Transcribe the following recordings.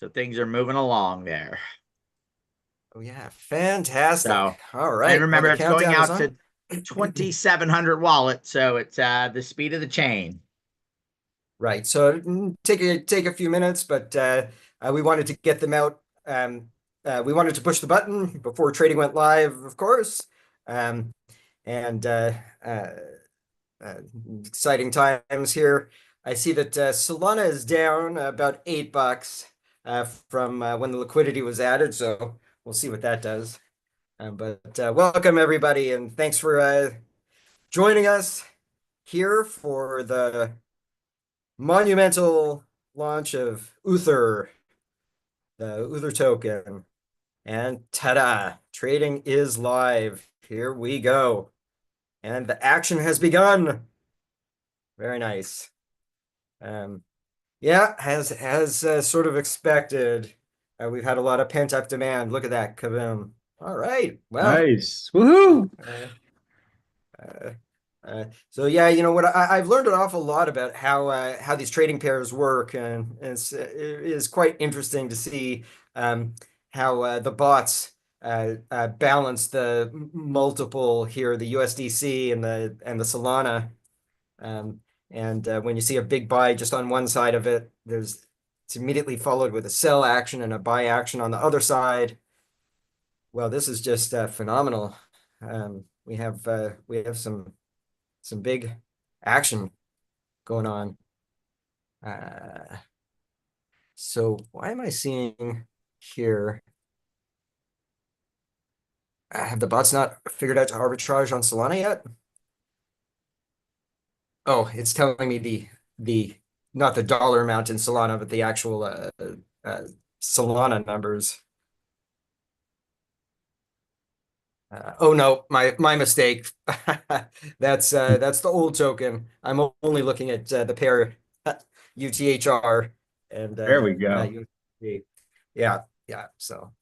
So things are moving along there. Oh yeah, fantastic. So, All and right. Well, remember, the it's going countdown is out on. to 2,700 wallets. So it's the speed of the chain. Right. So take a few minutes, but we wanted to get them out. We wanted to push the button before trading went live, of course. Um, and uh, uh, Exciting times here. I see that Solana is down about $8 from when the liquidity was added. So we'll see what that does. But welcome everybody, and thanks for joining us here for the monumental launch of Uther, the Uther token. And ta-da, trading is live. Here we go. And the action has begun. Very nice. Um, yeah, as sort of expected, we've had a lot of pent-up demand. Look at that, kaboom. All right, well, Nice. Woohoo! uh, uh, so yeah, you know what? I've learned an awful lot about how these trading pairs work, and it is quite interesting to see how the bots balance the multiple here, the USDC and the Solana. Um, and When you see a big buy just on one side of it, it's immediately followed with a sell action and a buy action on the other side. Well, this is just phenomenal. We have some big action going on. Uh, so why am I seeing here? Have the bots not figured out to arbitrage on Solana yet? Oh, it's telling me the not the dollar amount in Solana, but the actual uh, Solana numbers. Oh no, my mistake. That's the old token. I'm only looking at the pair UTHR and There we go. USD. Yeah, yeah. So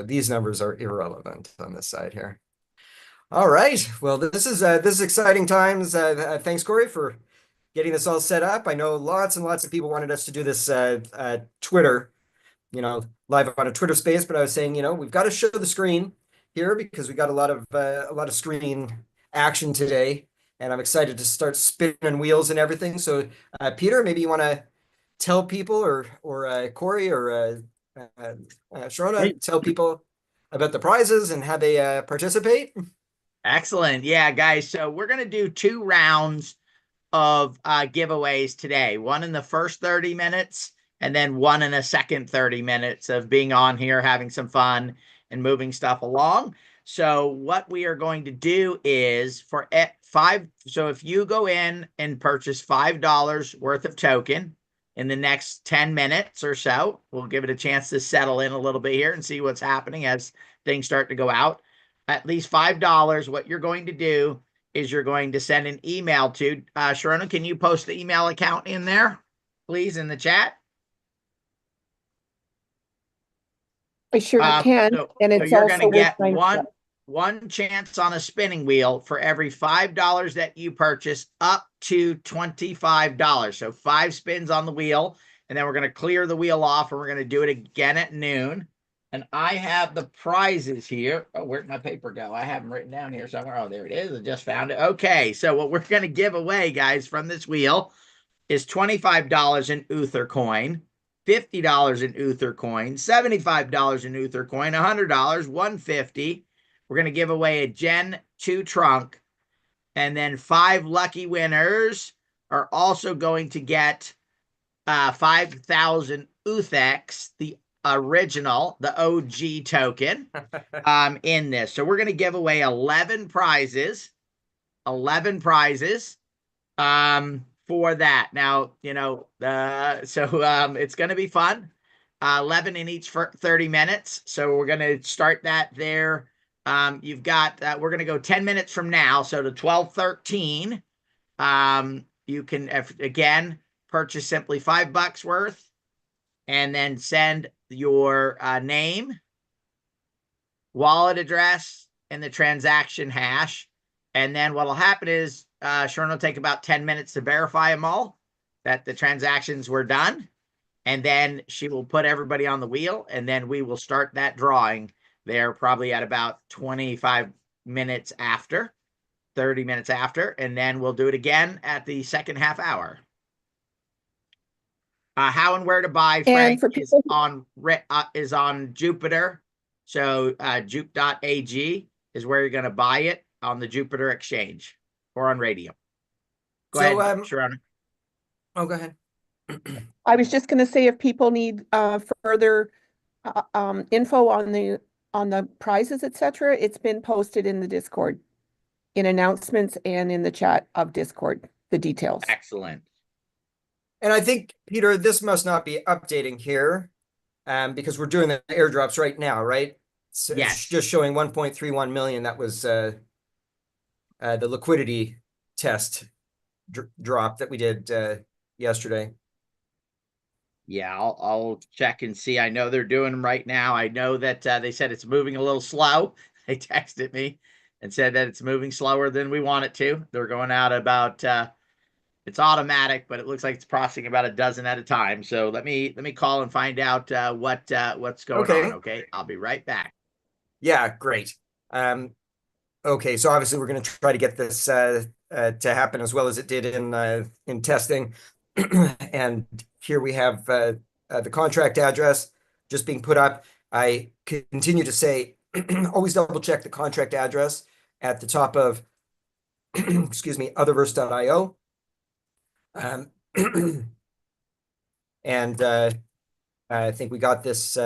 these numbers are irrelevant on this side here. All right. Well, this is exciting times. Thanks, Corey, for getting this all set up. I know lots and lots of people wanted us to do this Twitter, live on a Twitter space, but I was saying, we've got to show the screen here because we got a lot of screen action today, and I'm excited to start spinning wheels and everything. So, Peter, maybe you want to tell people, or Corey, or Hey, Sharona, tell people about the prizes and how they participate. Excellent. Yeah, guys. So we're going to do 2 rounds of giveaways today. One in the first 30 minutes and then one in the second 30 minutes of being on here, having some fun and moving stuff along. So what we are going to do is for five. So if you go in and purchase $5 worth of token in the next 10 minutes or so, we'll give it a chance to settle in a little bit here and see what's happening as things start to go out. At least $5, what you're going to do is you're going to send an email to Sharona. Can you post the email account in there, please, in the chat? I sure can. And So it's you're going to also with get my, one chance on a spinning wheel for every $5 that you purchase up to $25. So 5 spins on the wheel, and then we're going to clear the wheel off, and we're going to do it again at noon. And I have the prizes here. Oh, where'd my paper go? I have them written down here somewhere. Oh, there it is. I just found it. Okay, so what we're going to give away, guys, from this wheel is $25 in Uther coin, $50 in Uther coin, $75 in Uther coin, $100, $150. We're going to give away a Gen 2 trunk, and then 5 lucky winners are also going to get 5,000 UTHEX, the original, the OG token, in this. So we're going to give away 11 prizes, 11 prizes for that. Now, it's going to be fun. 11 in each for 30 minutes. So we're going to start that there. We're going to go 10 minutes from now. So to 12:13, you can, again, purchase simply $5 worth and then send your name, wallet address, and the transaction hash. And then what will happen is Sharon will take about 10 minutes to verify them all, that the transactions were done. and then she will put everybody on the wheel, and then we will start that drawing there probably at about 25 minutes after, 30 minutes after, and then we'll do it again at the second half hour. How and where to buy, Frank, is on Jupiter. So jupe.ag is where you're going to buy it on the Jupiter exchange or on Radium. Go ahead, Sharona. Oh, go ahead. I was just going to say, if people need further info on the prizes, etc., it's been posted in the Discord, in announcements and in the chat of Discord, the details. Excellent. And I think, Peter, this must not be updating here, because we're doing the airdrops right now, right? So yes. It's just showing 1.31 million. That was the liquidity test drop that we did yesterday. Yeah, I'll check and see. I know they're doing them right now. I know that they said it's moving a little slow. They texted me and said that it's moving slower than we want it to. They're going out about it's automatic, but it looks like it's processing about a dozen at a time. So let me call and find out what's going on. Okay, I'll be right back. Yeah, great. Okay, so obviously we're going to try to get this to happen as well as it did in testing. And here we have the contract address just being put up. I continue to say, always double check the contract address at the top of, excuse me, UTHERVERSE.io. And I think we got this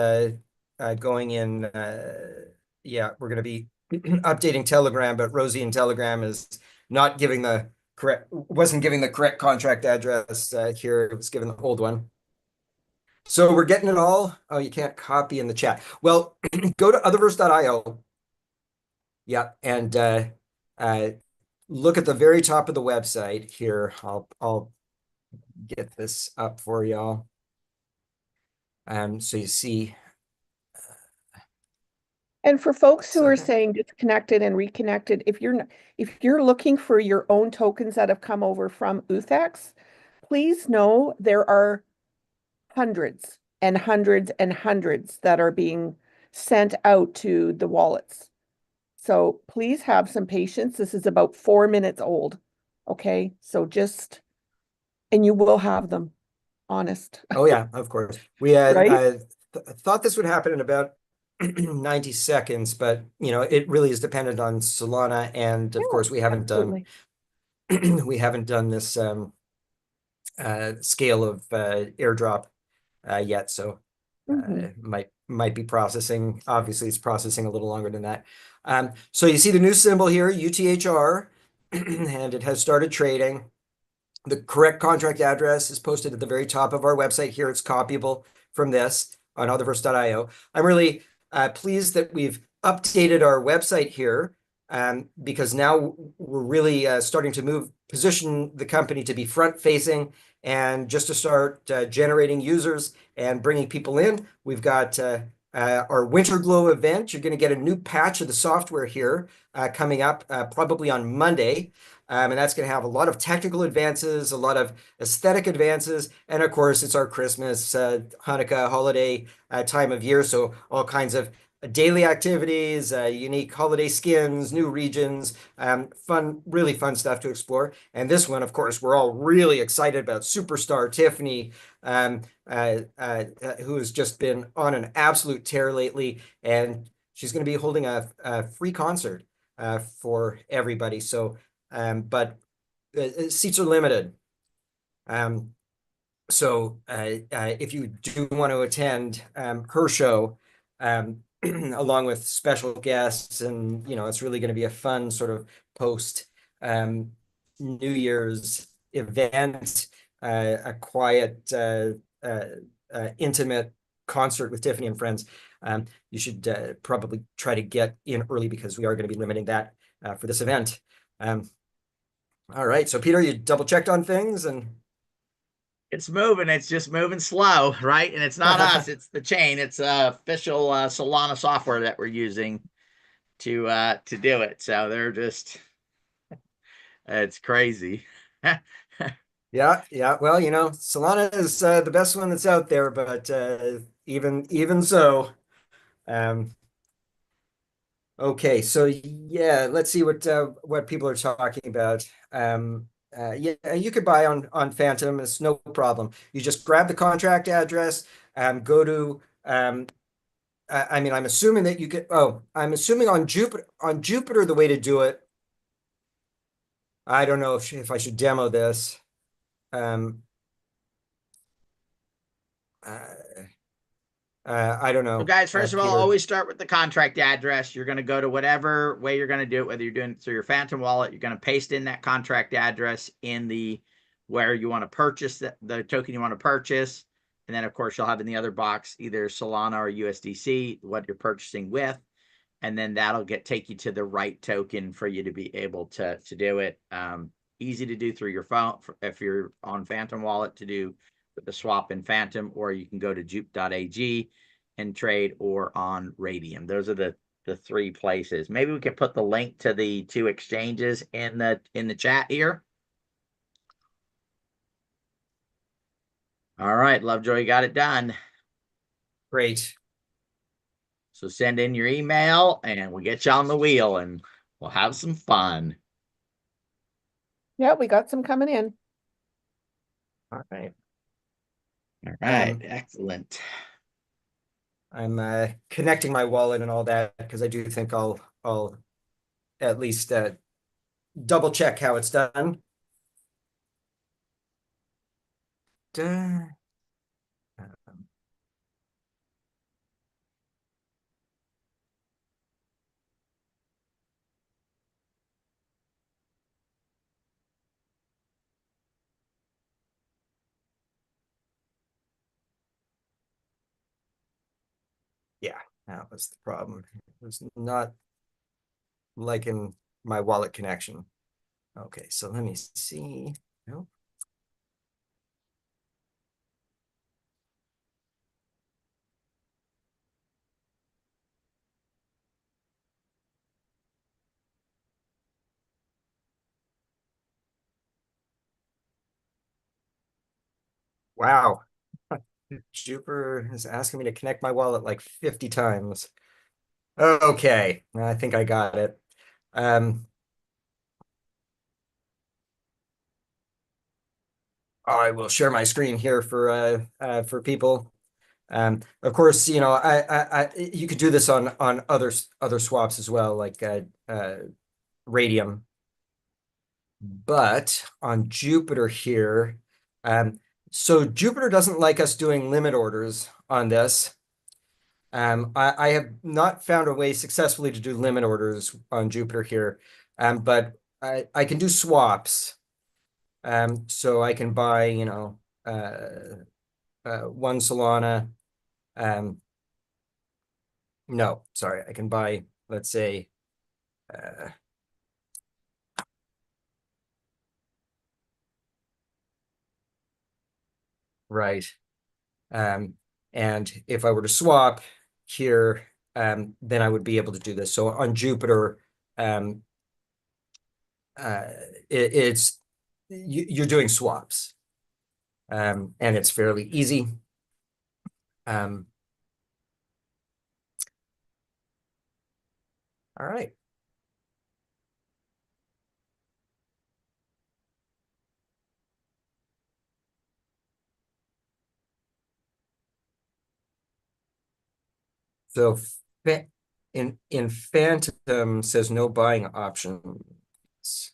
going in. Yeah, we're going to be updating Telegram, but Rosie in Telegram is not giving wasn't giving the correct contract address here. It was given the old one. So we're getting it all. Oh, you can't copy in the chat. Well, go to UTHERVERSE.io. Yeah, and look at the very top of the website here. I'll get this up for y'all. So you see. And for folks who are saying disconnected and reconnected, if you're looking for your own tokens that have come over from UTHEX, please know there are hundreds and hundreds and hundreds that are being sent out to the wallets. So please have some patience. This is about 4 minutes old. Okay, so and you will have them, honest. Oh yeah, of course. We had right? thought this would happen in about 90 seconds, but it really is dependent on Solana, and of course we haven't done this scale of airdrop yet, so might be processing. Obviously it's processing a little longer than that. So you see the new symbol here, UTHR, and it has started trading. The correct contract address is posted at the very top of our website here. It's copyable from this on UTHERVERSE.io. I'm really pleased that we've updated our website here, because now we're really starting to position the company to be front-facing and just to start generating users and bringing people in. We've got our Winter Glow event. You're going to get a new patch of the software here coming up probably on Monday. And that's going to have a lot of technical advances, a lot of aesthetic advances, and of course, it's our Christmas, Hanukkah holiday time of year, so all kinds of daily activities, unique holiday skins, new regions, really fun stuff to explore. And this one, of course, we're all really excited about superstar Tiffany, who has just been on an absolute tear lately, and she's going to be holding a free concert for everybody. So. But seats are limited. So if you do want to attend her show, along with special guests, and it's really going to be a fun sort of post New Year's event, a quiet, intimate concert with Tiffany and friends. You should probably try to get in early, because we are going to be limiting that for this event. All right, so Peter, you double checked on things, and it's moving. It's just moving slow, right? And it's not us; it's the chain. It's official Solana software that we're using to do it. So they're just it's crazy. Yeah, yeah. Well, Solana is the best one that's out there, but even so, um, okay. So yeah, let's see what people are talking about. Yeah, you could buy on Phantom. It's no problem. You just grab the contract address, go to I mean, I'm assuming that you could. Oh, I'm assuming on Jupiter. On Jupiter, the way to do it. I don't know if I should demo this. Um, uh, I don't So know, guys, first of all, Peter. always start with the contract address. You're going to go to whatever way you're going to do it, whether you're doing it through your Phantom wallet, you're going to paste in that contract address in the where you want to purchase the token you want to purchase. And then, of course, you'll have in the other box either Solana or USDC, what you're purchasing with. And then that'll take you to the right token for you to be able to do it. Easy to do through your phone if you're on Phantom wallet to do with the swap in Phantom, or you can go to jupe.ag and trade, or on Radium. Those are the three places. Maybe we can put the link to the two exchanges in the chat here. All right, Lovejoy got it done. Great. So send in your email and we'll get you on the wheel and we'll have some fun. Yeah, we got some coming in. All right. All right, excellent. I'm connecting my wallet and all that because I do think I'll at least double check how it's done. Um, Yeah, that was the problem. It was not liking my wallet connection. Okay, so let me see. Nope. Wow. Jupiter is asking me to connect my wallet like 50 times. Okay, I think I got it. I will share my screen here for people. Of course, you could do this on other swaps as well, like Radium. But on Jupiter here, so Jupiter doesn't like us doing limit orders on this. I have not found a way successfully to do limit orders on Jupiter here, but I can do swaps. So I can buy, one Solana. No, sorry, I can buy, let's say, right. And if I were to swap here, then I would be able to do this. So on Jupiter, it's you're doing swaps, and it's fairly easy. All right. So in Phantom says no buying options.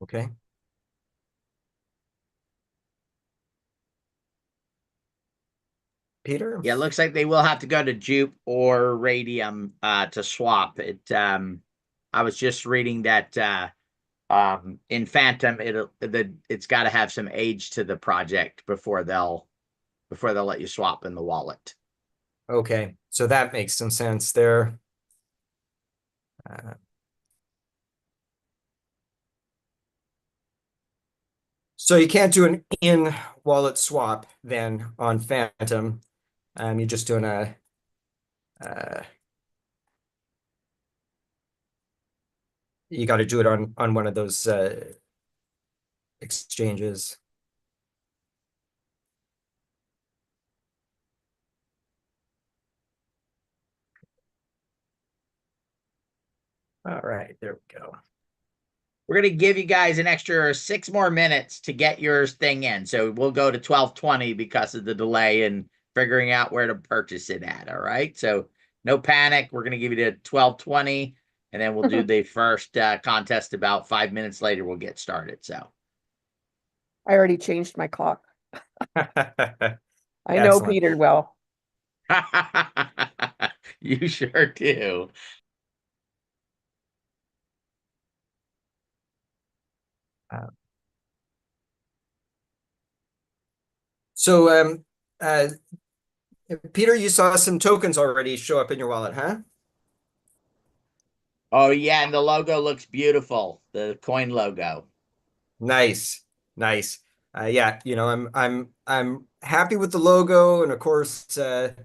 Okay. Peter? Yeah, it looks like they will have to go to Jupe or Radium to swap it. I was just reading that in Phantom it's got to have some age to the project before they'll let you swap in the wallet. Okay, so that makes some sense there. So you can't do an in-wallet swap then on Phantom. You're just doing a you got to do it on one of those exchanges. All right, there we go. We're going to give you guys an extra 6 more minutes to get your thing in. So we'll go to 12:20 because of the delay in figuring out where to purchase it at. All right. So no panic. We're going to give you to 12:20, and then we'll do the first contest about 5 minutes later. We'll get started. So I already changed my clock. I know Excellent. Peter well. you sure do. So, Peter, you saw some tokens already show up in your wallet, huh? Oh yeah, and the logo looks beautiful. The coin logo. Nice, nice. Yeah, I'm happy with the logo, and of course, with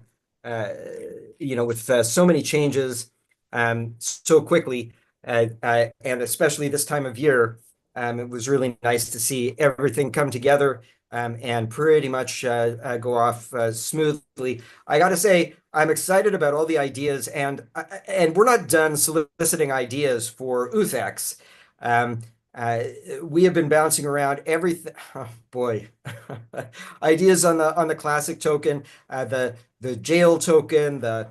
so many changes, so quickly, and especially this time of year, it was really nice to see everything come together, and pretty much go off smoothly. I got to say, I'm excited about all the ideas, and we're not done soliciting ideas for UTHEX. Uh, we have been bouncing around everything. Oh boy, ideas on the classic token, the jail token, the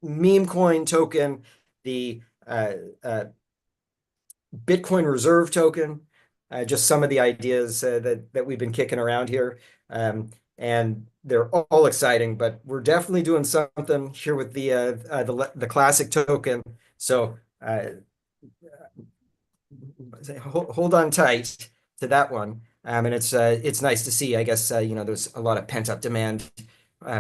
meme coin token, the Bitcoin reserve token. Just some of the ideas that we've been kicking around here. And they're all exciting, but we're definitely doing something here with the classic token. So hold on tight to that one. And it's nice to see. I guess there's a lot of pent up demand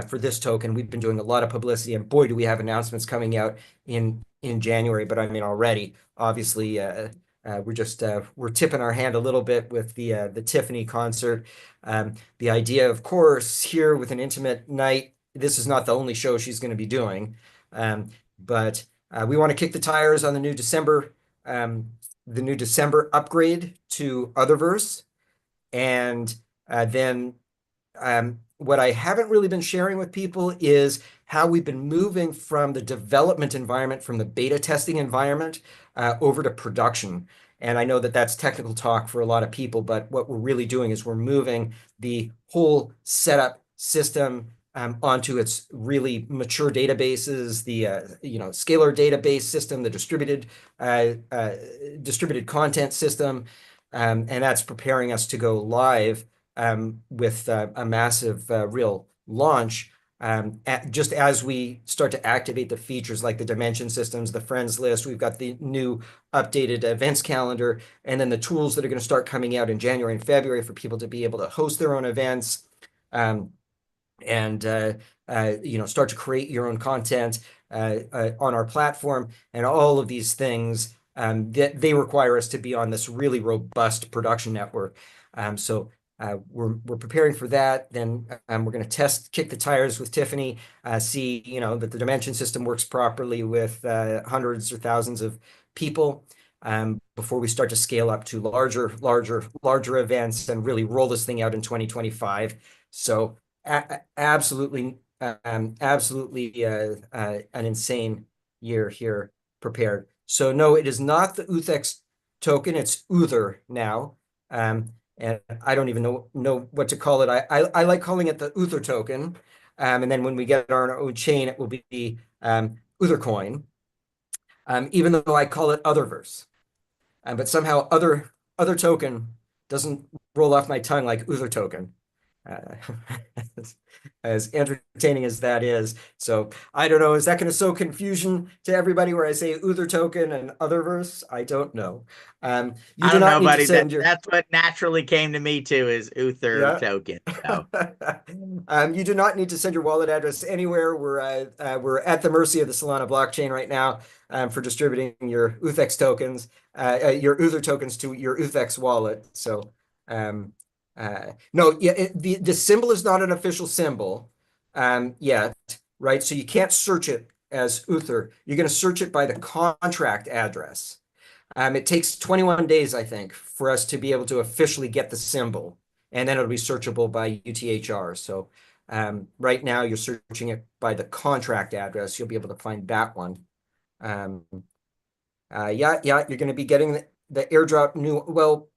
for this token. We've been doing a lot of publicity, and boy, do we have announcements coming out in January. But I mean, already, obviously, we're tipping our hand a little bit with the Tiffany concert. The idea, of course, here with an intimate night. This is not the only show she's going to be doing, but we want to kick the tires on the new December upgrade to UTHERVERSE, and then what I haven't really been sharing with people is how we've been moving from the development environment, from the beta testing environment, over to production. And I know that that's technical talk for a lot of people, but what we're really doing is we're moving the whole setup system onto its really mature databases, the scalar database system, the distributed content system, and that's preparing us to go live with a massive real launch. Just as we start to activate the features like the dimension systems, the friends list, we've got the new updated events calendar, and then the tools that are going to start coming out in January and February for people to be able to host their own events, and start to create your own content on our platform, and all of these things that they require us to be on this really robust production network. So we're preparing for that. Then we're going to kick the tires with Tiffany, see that the dimension system works properly with hundreds or thousands of people before we start to scale up to larger events and really roll this thing out in 2025. So absolutely an insane year here prepared. So no, it is not the UTHEX token. It's UTHR now. And I don't even know what to call it. I like calling it the UTHR token. And then when we get our own chain, it will be UTHR coin, even though I call it UTHERVERSE. But somehow other token doesn't roll off my tongue like UTHR token. As entertaining as that is. So I don't know, is that going to sow confusion to everybody where I say UTHR token and UTHERVERSE? I don't know. I don't know, buddy. That's what naturally came to me too, is UTHR token. So. You do not need to send your wallet address anywhere. We're at the mercy of the Solana blockchain right now for distributing your UTHEX tokens, your UTHR tokens to your UTHEX wallet. So no, yeah, the symbol is not an official symbol yet. right? So you can't search it as Uther. You're going to search it by the contract address. It takes 21 days, I think, for us to be able to officially get the symbol, and then it'll be searchable by UTHR. So right now you're searching it by the contract address. You'll be able to find that one. Yeah, you're going to be getting the airdrop new. Well,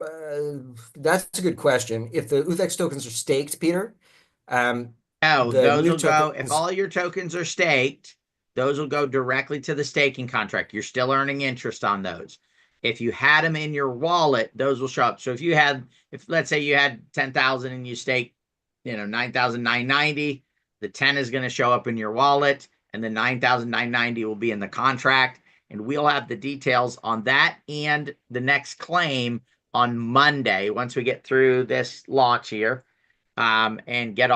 that's a good question. If the UTHEX tokens are staked, Peter, No, the those new will go, if tokens. all your tokens are staked, those will go directly to the staking contract. You're still earning interest on those. If you had them in your wallet, those will show up. So if let's say you had 10,000 and you staked, 9,990, the 10 is going to show up in your wallet and the 9,990 will be in the contract. And we'll have the details on that and the next claim on Monday once we get through this launch here. And get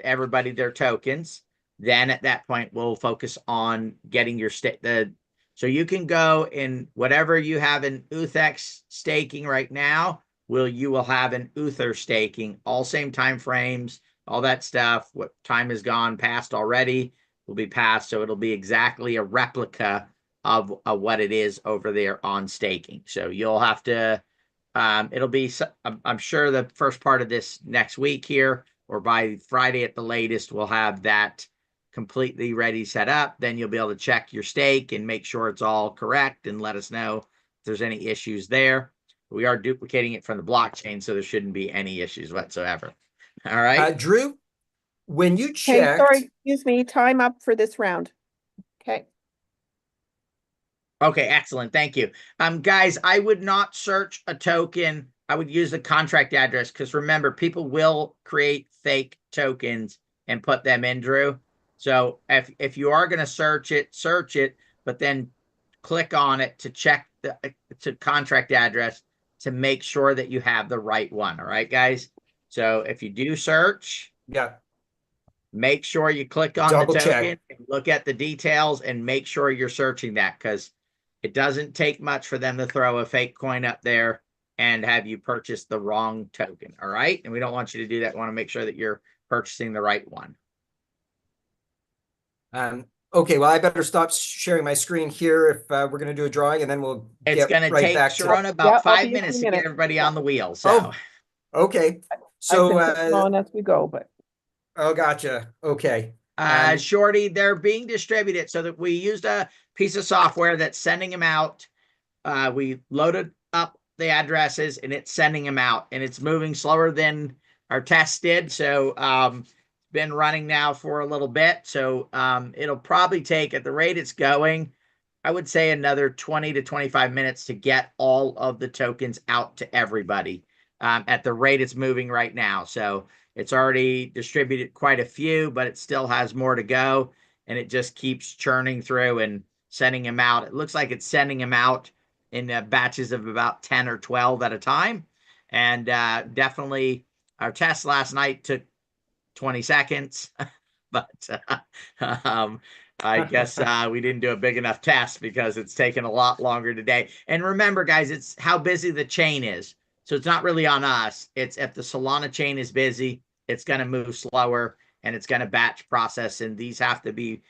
everybody their tokens. Then at that point, we'll focus on getting your so you can go in whatever you have in UTHEX staking right now. You will have an Uther staking, all same time frames, all that stuff. What time has gone past already will be passed, so it'll be exactly a replica of what it is over there on staking. So you'll have to. It'll be, I'm sure, the first part of this next week here, or by Friday at the latest, we'll have that completely ready, set up. Then you'll be able to check your stake and make sure it's all correct and let us know if there's any issues there. We are duplicating it from the blockchain, so there shouldn't be any issues whatsoever. All right. Drew, when you Okay, checked. sorry, excuse me, time up for this round. Okay. Okay, excellent. Thank you. Guys, I would not search a token. I would use the contract address because remember, people will create fake tokens and put them in, Drew. So if you are going to search it, but then click on it to check the contract address to make sure that you have the right one. All right, guys. So if you do search, Yeah, make sure you click on the double token check. and look at the details and make sure you're searching that because it doesn't take much for them to throw a fake coin up there and have you purchase the wrong token. All right. And we don't want you to do that. We want to make sure that you're purchasing the right one. Okay, well, I better stop sharing my screen here if we're going to do a drawing, and then we'll It's get going to right take back to Sharon about Yeah, I'll 5 be a few minutes to get minutes. everybody Yeah. on the wheel. So, okay. I've So, been putting on as we go, but oh, gotcha. Okay. Shorty, they're being distributed so that we used a piece of software that's sending them out. We loaded up the addresses and it's sending them out, and it's moving slower than our test did. So been running now for a little bit. So it'll probably take, at the rate it's going, I would say another 20 to 25 minutes to get all of the tokens out to everybody at the rate it's moving right now. So it's already distributed quite a few, but it still has more to go. And it just keeps churning through and sending them out. It looks like it's sending them out in batches of about 10 or 12 at a time. And definitely our test last night took 20 seconds, but I guess we didn't do a big enough test because it's taken a lot longer today. And remember, guys, it's how busy the chain is. So it's not really on us. It's if the Solana chain is busy, it's going to move slower and it's going to batch process. And these have to be,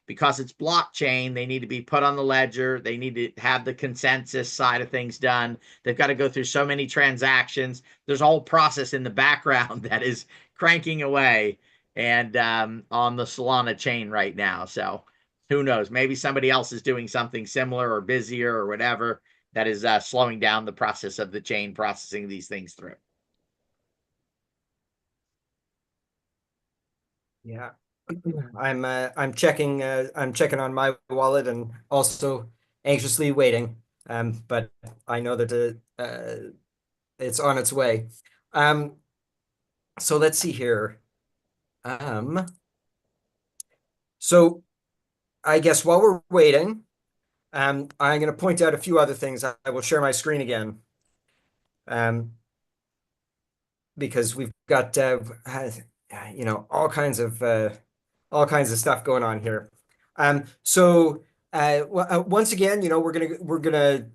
because it's blockchain, they need to be put on the ledger. They need to have the consensus side of things done. They've got to go through so many transactions. There's a whole process in the background that is cranking away and on the Solana chain right now. So who knows? Maybe somebody else is doing something similar or busier or whatever that is slowing down the process of the chain processing these things through. Yeah, I'm checking on my wallet and also anxiously waiting. But I know that it's on its way. So let's see here. So I guess while we're waiting, I'm going to point out a few other things. I will share my screen again. Because we've got all kinds of stuff going on here. So once again, we're gonna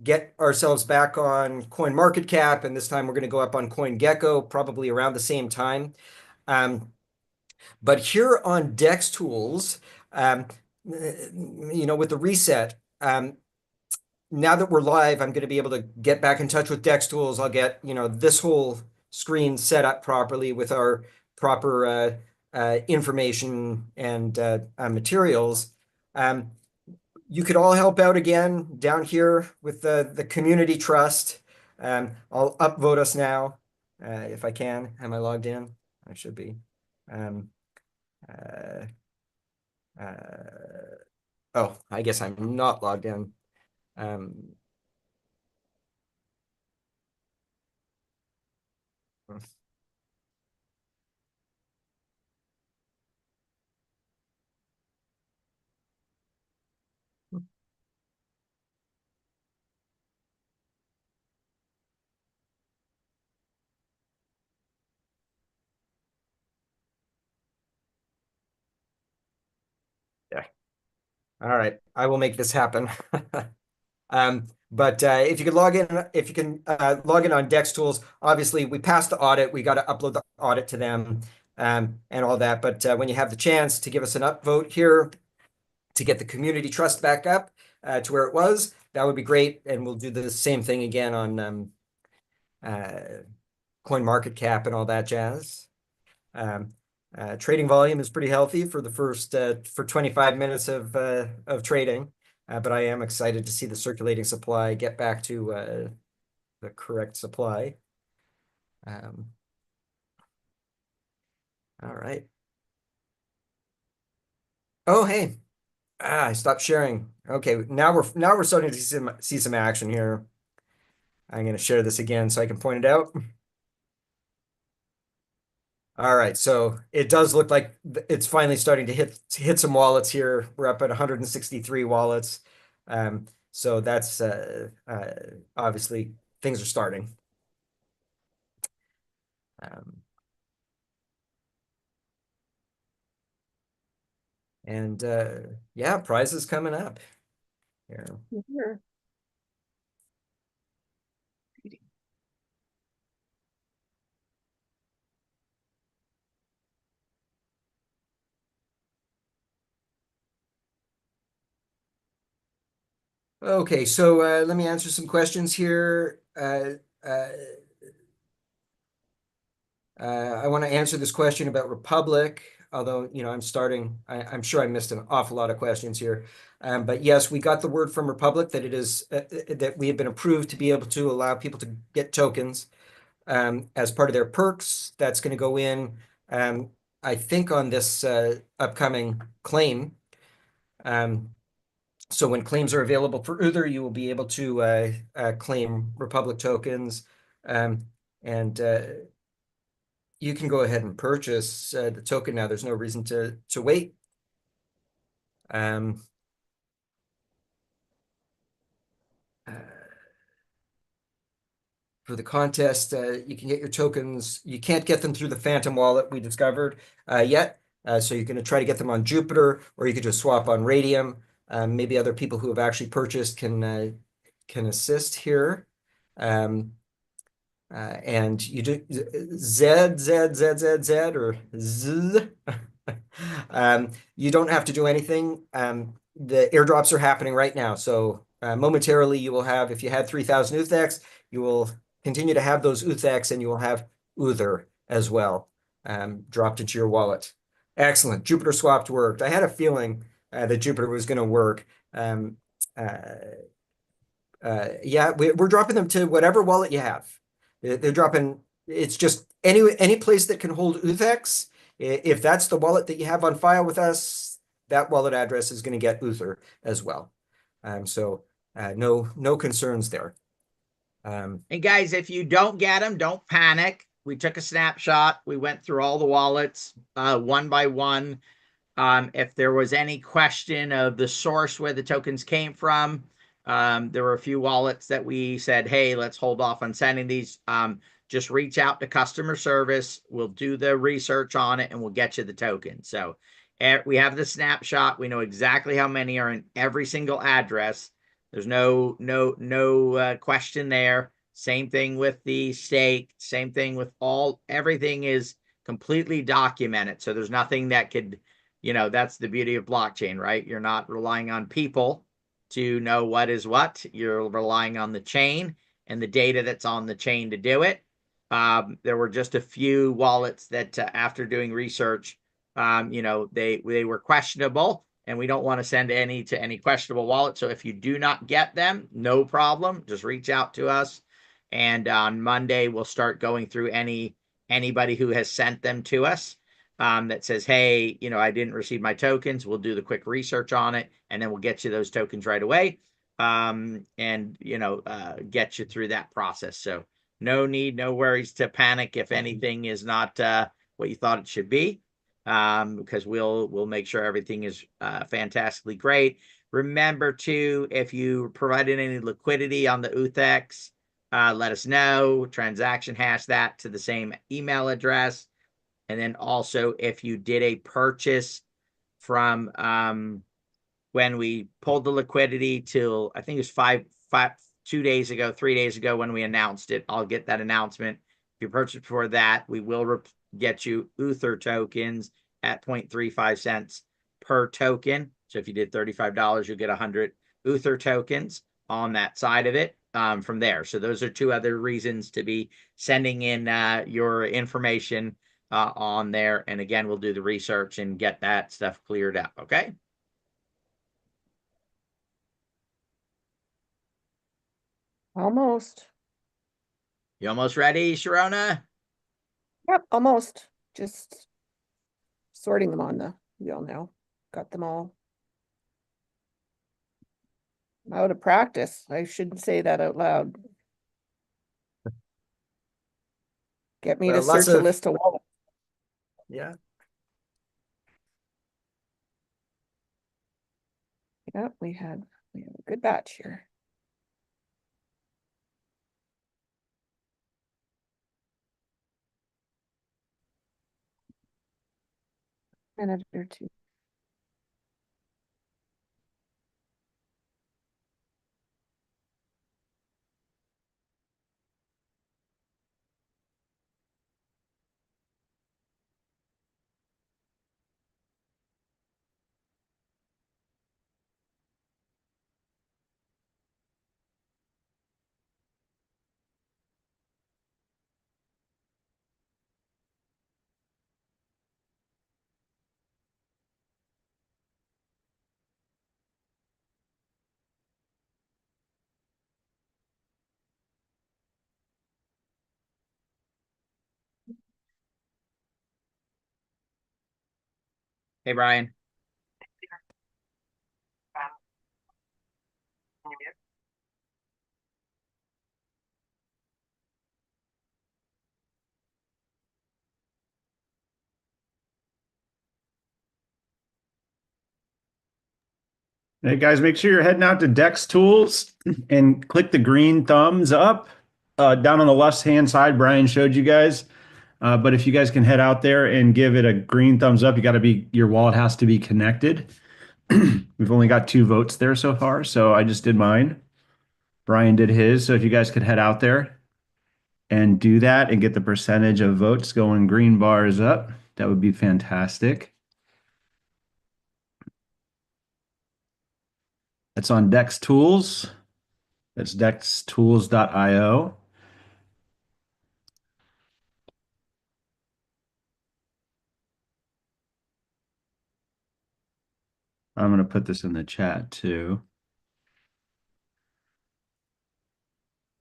get ourselves back on CoinMarketCap, and this time we're gonna go up on CoinGecko probably around the same time. But here on Dex Tools, with the reset, now that we're live, I'm going to be able to get back in touch with Dex Tools. I'll get, this whole screen set up properly with our proper information and materials. You could all help out again down here with the community trust. I'll upvote us now if I can. Am I logged in? I should be. Oh, I guess I'm not logged in. Yeah. All right. I will make this happen. But if you could log in, log in on Dex Tools, obviously we passed the audit. We got to upload the audit to them and all that. But when you have the chance to give us an upvote here to get the community trust back up to where it was, that would be great. And we'll do the same thing again on CoinMarketCap and all that jazz. Trading volume is pretty healthy for the first for 25 minutes of trading. But I am excited to see the circulating supply get back to the correct supply. All right. Oh, hey. I stopped sharing. Okay, now we're starting to see some action here. I'm going to share this again so I can point it out. All right, so it does look like it's finally starting to hit some wallets here. We're up at 163 wallets. So that's obviously things are starting. And yeah, prizes coming up here. Sure. Okay, so let me answer some questions here. I want to answer this question about Republic, although, I'm sure I missed an awful lot of questions here. But yes, we got the word from Republic that it is that we have been approved to be able to allow people to get tokens as part of their perks. That's going to go in, I think, on this upcoming claim. So when claims are available for Uther, you will be able to claim Republic tokens. And you can go ahead and purchase the token now. There's no reason to wait. For the contest, you can get your tokens. You can't get them through the Phantom wallet we discovered yet. So you're going to try to get them on Jupiter, or you could just swap on Radium. Maybe other people who have actually purchased can assist here. And you do Z or Z. You don't have to do anything. The airdrops are happening right now. So momentarily you will have, if you had 3,000 UTHEX, you will continue to have those UTHEX and you will have Uther as well dropped into your wallet. Excellent. Jupiter swapped worked. I had a feeling that Jupiter was going to work. Yeah, we're dropping them to whatever wallet you have. They're dropping, it's just any place that can hold UTHEX. If that's the wallet that you have on file with us, that wallet address is going to get Uther as well. So no concerns there. And guys, if you don't get them, don't panic. We took a snapshot. We went through all the wallets one by one. If there was any question of the source where the tokens came from, there were a few wallets that we said, hey, let's hold off on sending these. Just reach out to customer service. We'll do the research on it and we'll get you the token. So we have the snapshot. We know exactly how many are in every single address. There's no question there. Same thing with the stake. Same thing with everything is completely documented. So there's nothing that could, that's the beauty of blockchain, right? You're not relying on people to know what is what. You're relying on the chain and the data that's on the chain to do it. There were just a few wallets that, after doing research, they were questionable, and we don't want to send any to any questionable wallet. So if you do not get them, no problem. Just reach out to us, and on Monday we'll start going through anybody who has sent them to us, that says, hey, I didn't receive my tokens. We'll do the quick research on it, and then we'll get you those tokens right away, and get you through that process. So no need, no worries to panic if anything is not what you thought it should be, because we'll make sure everything is fantastically great. Remember to, if you provided any liquidity on the UTHEX, let us know. Transaction hash that to the same email address. And then also, if you did a purchase from when we pulled the liquidity till, I think it was 2 days ago, 3 days ago when we announced it, I'll get that announcement. If you purchase before that, we will get you UTHR tokens at 0.35 cents per token. So if you did $35, you'll get 100 UTHR tokens on that side of it, from there. So those are two other reasons to be sending in your information on there. And again, we'll do the research and get that stuff cleared up. Okay. Almost. You almost ready, Sharona? Yep, almost. Just sorting them on the wheel now. Got them all. I'm out of practice. I shouldn't say that out loud. Get me to search a list of wallets. Yeah. Yep, we have a good batch here. Minute or two. Hey, Brian. Hey guys, make sure you're heading out to Dex Tools and click the green thumbs up down on the left-hand side. Brian showed you guys. But if you guys can head out there and give it a green thumbs up, your wallet has to be connected. We've only got 2 votes there so far, so I just did mine. Brian did his. So if you guys could head out there and do that and get the percentage of votes going green bars up, that would be fantastic. It's on Dex Tools. That's dextools.io. I'm going to put this in the chat too.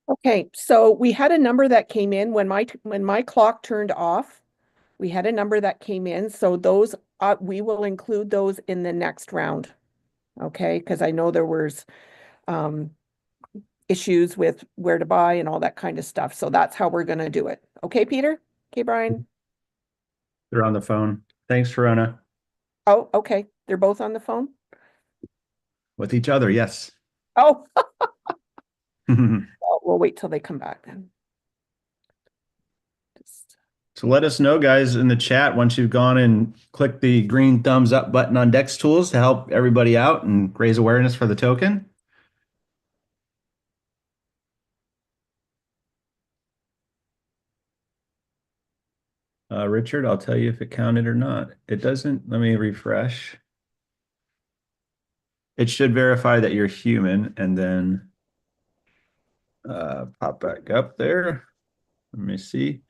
Okay, so we had a number that came in when my clock turned off. We had a number that came in, so those we will include those in the next round. Okay, because I know there was issues with where to buy and all that kind of stuff. So that's how we're going to do it. Okay, Peter? Okay, Brian? They're on the phone. Thanks, Verona. Oh, okay. They're both on the phone? With each other, yes. Oh, we'll wait till they come back then. So let us know, guys, in the chat once you've gone and clicked the green thumbs up button on Dex Tools to help everybody out and raise awareness for the token. Richard, I'll tell you if it counted or not. It doesn't. Let me refresh. It should verify that you're human and then pop back up there. Let me see.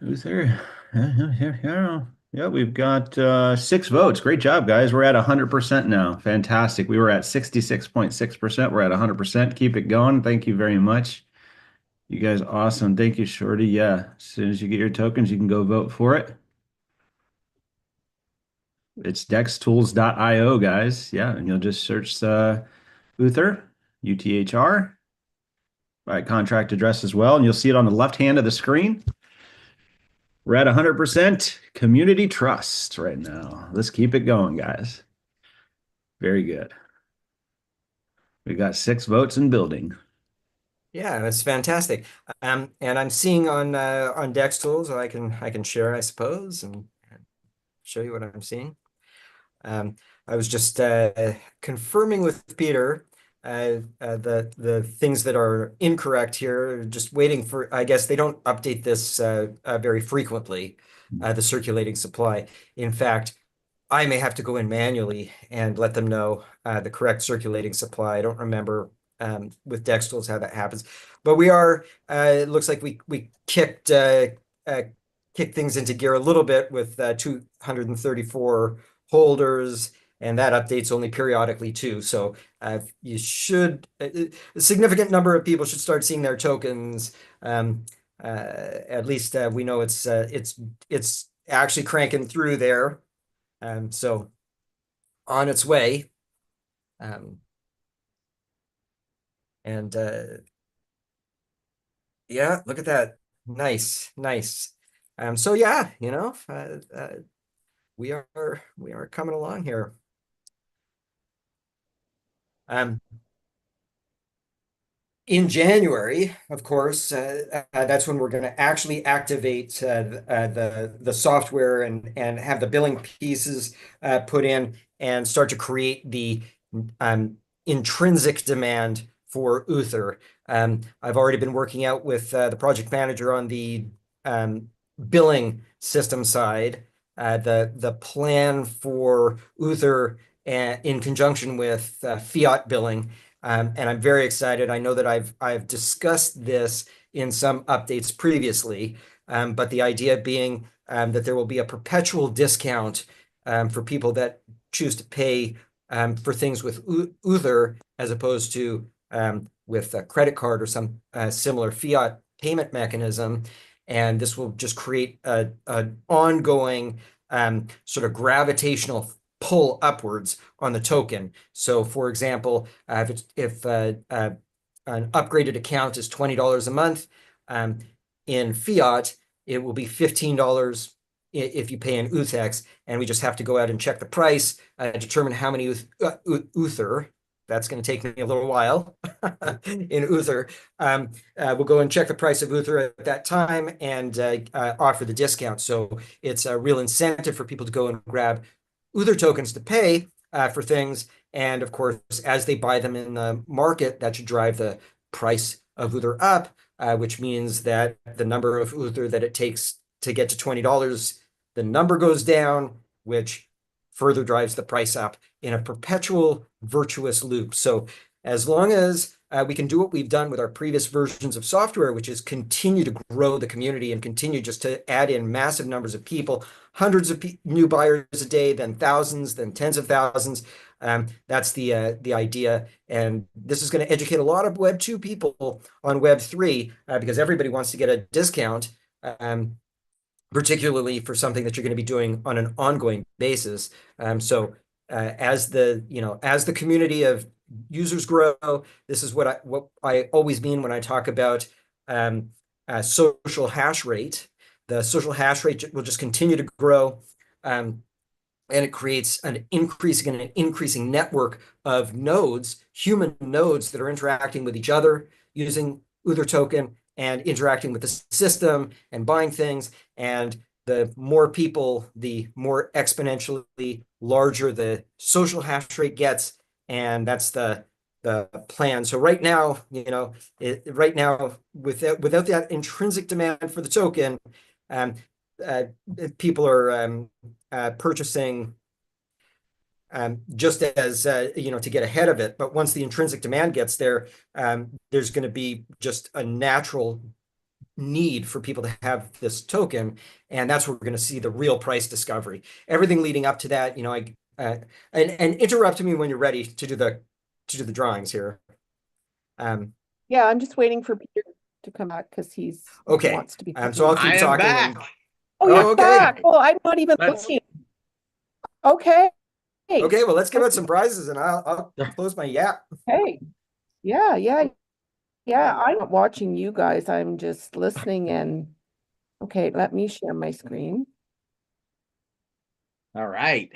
Who's there? Yeah, we've got 6 votes. Great job, guys. We're at 100% now. Fantastic. We were at 66.6%. We're at 100%. Keep it going. Thank you very much. You guys awesome. Thank you, Shorty. Yeah, as soon as you get your tokens, you can go vote for it. It's dextools.io, guys. Yeah, and you'll just search UTHR, UTHR, by contract address as well, and you'll see it on the left hand of the screen. We're at 100% community trust right now. Let's keep it going, guys. Very good. We got 6 votes in building. Yeah, that's fantastic. And I'm seeing on Dex Tools, I can share, I suppose, and show you what I'm seeing. I was just confirming with Peter the things that are incorrect here. Just waiting for. I guess they don't update this very frequently. The circulating supply. In fact, I may have to go in manually and let them know the correct circulating supply. I don't remember with Dex Tools how that happens, but we are. It looks like we kicked things into gear a little bit with 234 holders, and that updates only periodically too. So you should a significant number of people should start seeing their tokens. At least we know it's actually cranking through there. So on its way. Yeah, look at that. Nice. So yeah, we are coming along here. In January, of course, that's when we're going to actually activate the software and have the billing pieces put in and start to create the intrinsic demand for Uther. I've already been working out with the project manager on the billing system side, the plan for Uther in conjunction with fiat billing. And I'm very excited. I know that I've discussed this in some updates previously, but the idea being that there will be a perpetual discount for people that choose to pay for things with Uther as opposed to with a credit card or some similar fiat payment mechanism. And this will just create an ongoing sort of gravitational pull upwards on the token. So for example, if an upgraded account is $20 a month, in fiat, it will be $15 if you pay in UTHEX, and we just have to go out and check the price, determine how many Uther. That's going to take me a little while in Uther. We'll go and check the price of Uther at that time and offer the discount. So it's a real incentive for people to go and grab Uther tokens to pay for things. And of course, as they buy them in the market, that should drive the price of Uther up, which means that the number of Uther that it takes to get to $20, the number goes down, which further drives the price up in a perpetual virtuous loop. So as long as we can do what we've done with our previous versions of software, which is continue to grow the community and continue just to add in massive numbers of people, hundreds of new buyers a day, then thousands, then tens of thousands. That's the idea. And this is going to educate a lot of Web 2 people on Web 3 because everybody wants to get a discount, particularly for something that you're going to be doing on an ongoing basis. So as the community of users grow, this is what I always mean when I talk about social hash rate. The social hash rate will just continue to grow, and it creates an increasing network of nodes, human nodes that are interacting with each other using Uther token and interacting with the system and buying things. And the more people, the more exponentially larger the social hash rate gets. And that's the plan. So right now, without that intrinsic demand for the token, people are purchasing just as to get ahead of it. But once the intrinsic demand gets there, there's going to be just a natural need for people to have this token, and that's where we're going to see the real price discovery. Everything leading up to that, and interrupt me when you're ready to do the drawings here. Yeah, I'm just waiting for Peter to come back because he okay. wants to be. So I'll keep I am talking. back. Oh, you're okay. back. Oh, I'm not even looking. Okay. Okay, well, let's give out some prizes, and I'll close my yap. Hey, yeah. I'm not watching you guys. I'm just listening and. Okay, let me share my screen. All right.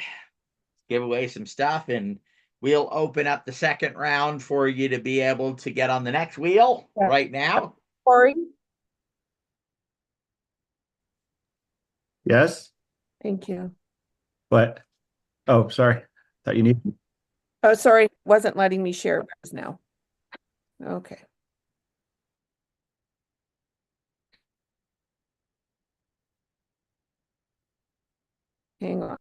Give away some stuff, and we'll open up the second round for you to be able to get on the next wheel right now. Corey? Yes. Thank you. What? Oh, sorry. Thought you needed. Oh, sorry, wasn't letting me share it now. Okay. Hang on.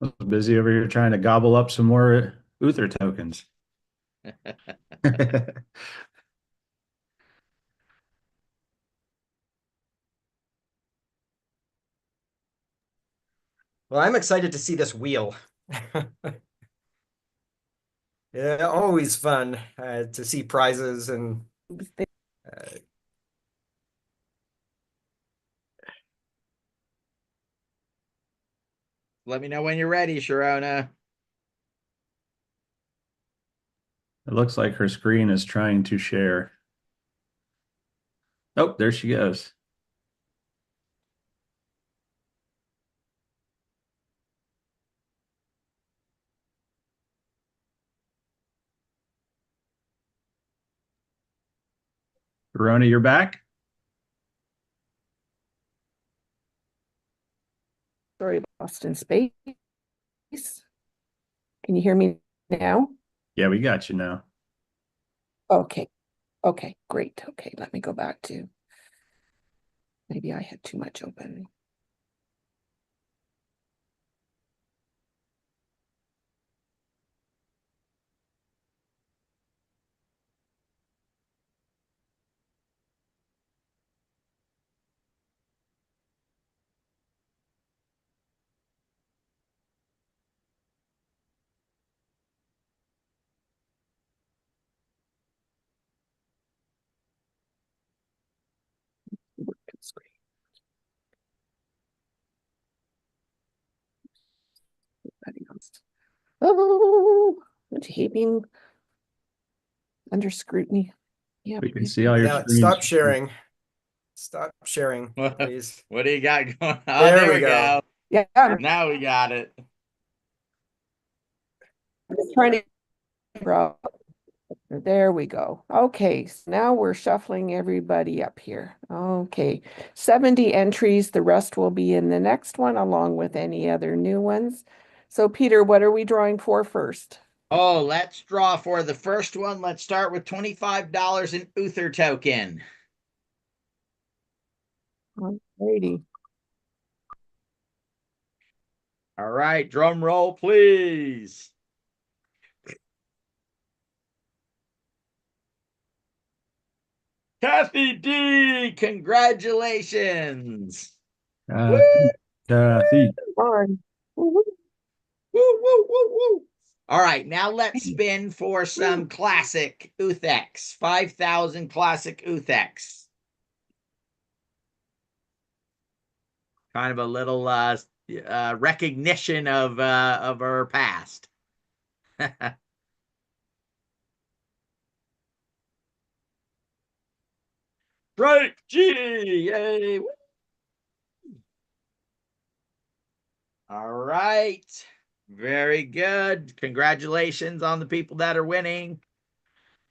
I was busy over here trying to gobble up some more Uther tokens. Well, I'm excited to see this wheel. Yeah, always fun to see prizes and Let me know when you're ready, Sharona. It looks like her screen is trying to share. Oh, there she goes. Verona, you're back? Sorry, Boston Space. Can you hear me now? Yeah, we got you now. Okay. Okay, great. Okay, let me go back to. Maybe I had too much open. Screen. Oh, don't you hate being under scrutiny? Yeah, We can see all your screens. Stop sharing. Stop sharing, please. What do you got going on? There we go. Yeah, Now we got it. I'm just trying to. There we go. Okay, so now we're shuffling everybody up here. Okay, 70 entries. The rest will be in the next one along with any other new ones. So Peter, what are we drawing for first? Oh, let's draw for the first one. Let's start with $25 in Uther token. Alrighty. All right, drum roll, please. Kathy D, congratulations. Kathy. On. Woo, woo, woo, woo. All right, now let's spin for some classic UTHEX, 5,000 classic UTHEX. Kind of a little recognition of our past. Right, G, yay. All right. Very good. Congratulations on the people that are winning.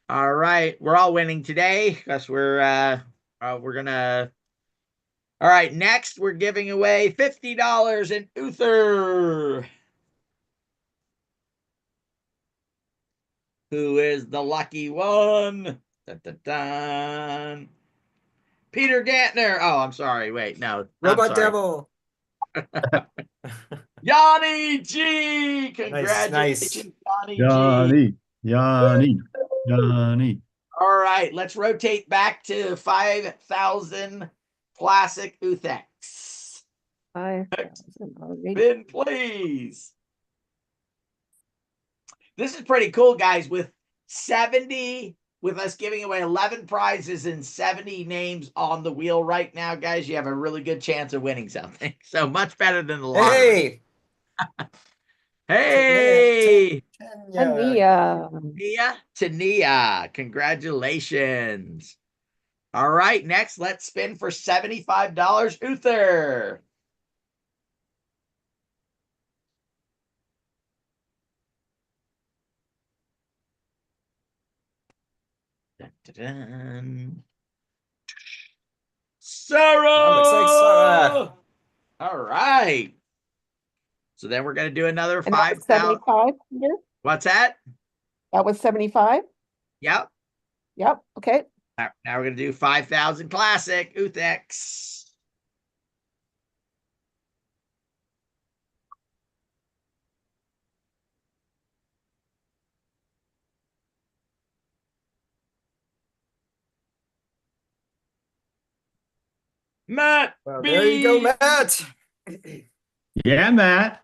All right. We're all winning today because we're gonna All right, next we're giving away $50 in Uther. Who is the lucky one? Dun, dun, dun. Peter Gantner. Oh, I'm sorry. Wait, no. Robot Devil. Yanni G. Nice, nice. Congratulations, Yanni G. Yanni. All right, let's rotate back to 5,000 classic UTHERVERSE. 5,000 already. Spin, please. This is pretty cool, guys. With us giving away 11 prizes and 70 names on the wheel right now, guys, you have a really good chance of winning something. So much better than the lottery. Hey! Tania, congratulations. All right, next, let's spin for $75 Uther. Dun, dun, dun. Sarah! Looks like Sarah. All right. So then we're going to do another And that was 5,000. 75 here? What's that? That was 75? Yep. Yep. Okay. Now we're going to do 5,000 classic UTHERVERSE. Matt. Well, B. there you go, Matt. Yeah, Matt.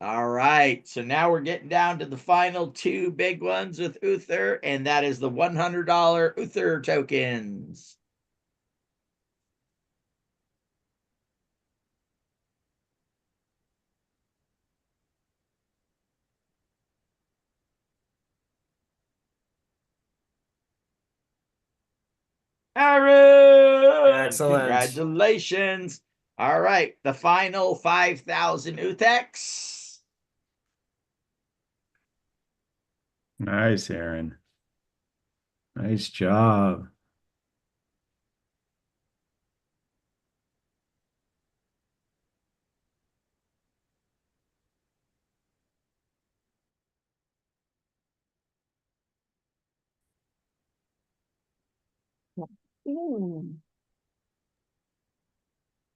All right. So now we're getting down to the final two big ones with Uther, and that is the $100 Uther tokens. Aaron! Excellent. Congratulations. All right. The final 5,000 UTHERVERSE. Nice, Aaron. Nice job.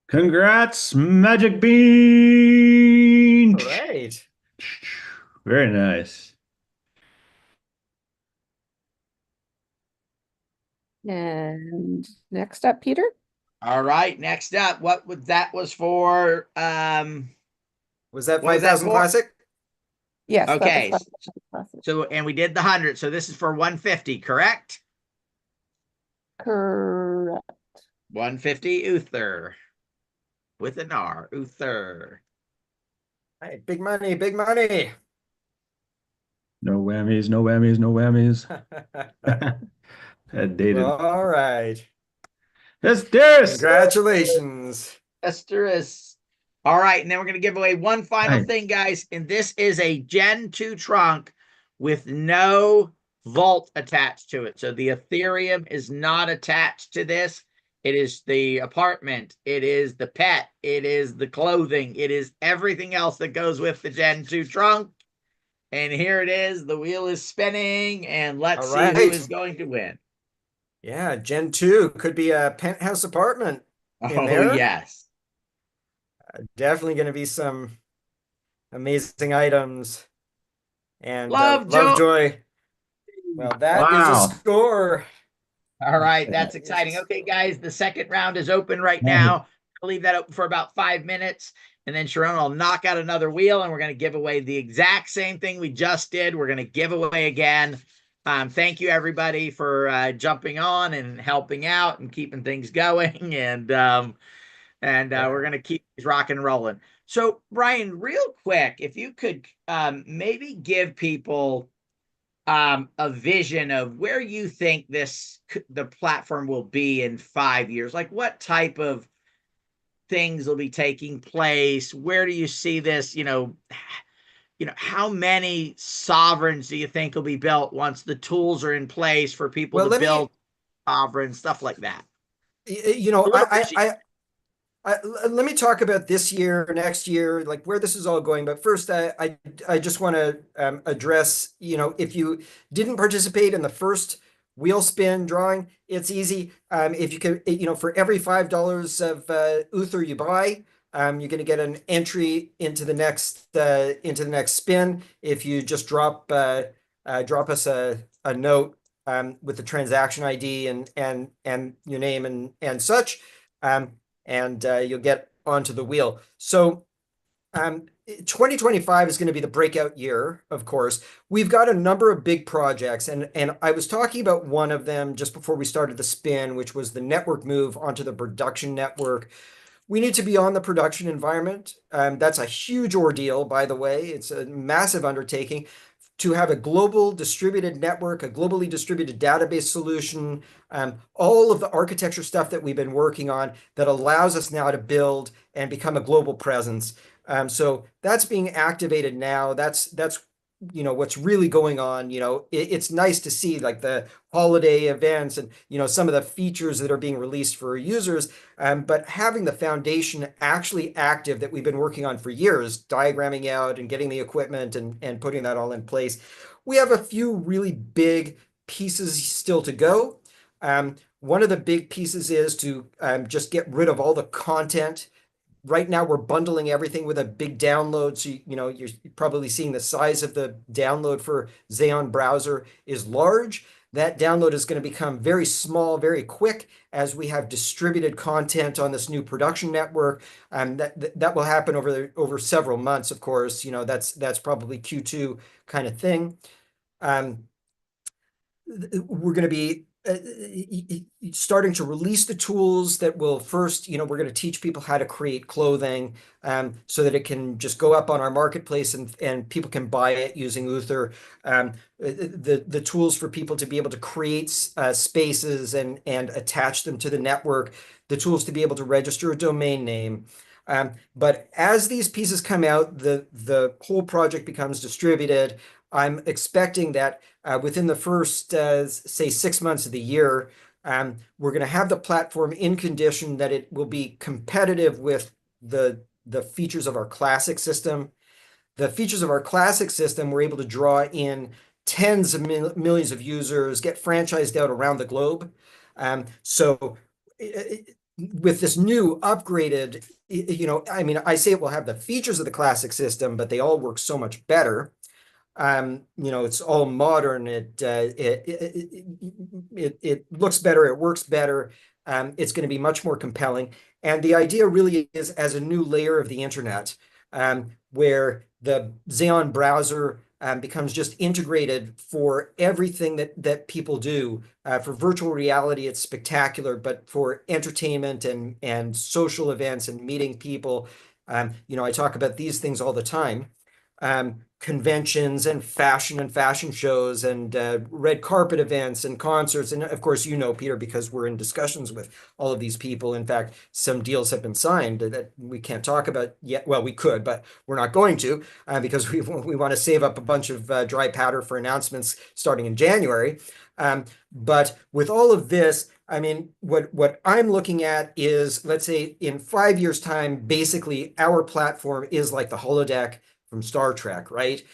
Congrats, Magic Bean. All right. Very nice. And next up, Peter. All right. Next up, what would that was for? Was that What was that 5,000 for? classic? Yes. that was Okay. 5,000 classic. So, and we did the 100. So this is for 150, correct? Correct. 150 Uther with an R. Uther. Hey, big money, big money. No whammies, no whammies, no whammies. That dated. All right. Esther's. Congratulations. Esther's. All right, and then we're going to give away one final Nice. thing, guys. And this is a Gen 2 trunk with no vault attached to it. So the Ethereum is not attached to this. It is the apartment. It is the pet. It is the clothing. It is everything else that goes with the Gen 2 trunk. And here it is. The wheel is spinning. And let's see who is going to win. Yeah, Gen 2 could be a penthouse apartment in there. Oh, yes. Definitely going to be some amazing items. And Lovejoy. Well, that is a score. All right, that's exciting. Okay, guys, the second round is open right now. I'll leave that open for about 5 minutes, and then Sharon will knock out another wheel, and we're going to give away the exact same thing we just did. We're going to give away again. Thank you, everybody, for jumping on and helping out and keeping things going, and we're going to keep these rocking and rolling. So, Brian, real quick, if you could maybe give people a vision of where you think the platform will be in 5 years. Like, what type of things will be taking place? Where do you see this? How many sovereigns do you think will be built once the tools are in place for people to build sovereigns, stuff like that? let me talk about this year, next year, like where this is all going. But first, I just want to address, if you didn't participate in the first wheel spin drawing, it's easy. If you can, for every $5 of Uther you buy, you're going to get an entry into the next spin. If you just drop us a note with the transaction ID and your name and such. And you'll get onto the wheel. So 2025 is going to be the breakout year, of course. We've got a number of big projects, and I was talking about one of them just before we started the spin, which was the network move onto the production network. We need to be on the production environment. That's a huge ordeal, by the way. It's a massive undertaking to have a global distributed network, a globally distributed database solution, all of the architecture stuff that we've been working on that allows us now to build and become a global presence. So that's being activated now. That's what's really going on. It's nice to see like the holiday events and some of the features that are being released for users, but having the foundation actually active that we've been working on for years, diagramming out and getting the equipment and putting that all in place. We have a few really big pieces still to go. One of the big pieces is to just get rid of all the content. Right now, we're bundling everything with a big download. So, you're probably seeing the size of the download for Xeon browser is large. That download is going to become very small, very quick as we have distributed content on this new production network. That will happen over several months, of course. That's probably Q2 kind of thing. We're going to be starting to release the tools that will first, we're going to teach people how to create clothing so that it can just go up on our marketplace and people can buy it using Uther. The tools for people to be able to create spaces and attach them to the network, the tools to be able to register a domain name. But as these pieces come out, the whole project becomes distributed. I'm expecting that within the first, say, 6 months of the year, we're going to have the platform in condition that it will be competitive with the features of our classic system. The features of our classic system, we're able to draw in tens of millions of users, get franchised out around the globe. So with this new upgraded, I say it will have the features of the classic system, but they all work so much better. It's all modern. It looks better. It works better. It's going to be much more compelling. And the idea really is as a new layer of the internet, where the Xeon browser becomes just integrated for everything that people do. For virtual reality, it's spectacular, but for entertainment and social events and meeting people, I talk about these things all the time. Conventions and fashion shows and red carpet events and concerts. And of course, Peter, because we're in discussions with all of these people. In fact, some deals have been signed that we can't talk about yet. Well, we could, but we're not going to because we want to save up a bunch of dry powder for announcements starting in January. But with all of this, what I'm looking at is, let's say in 5 years' time, basically our platform is like the holodeck from Star Trek, right?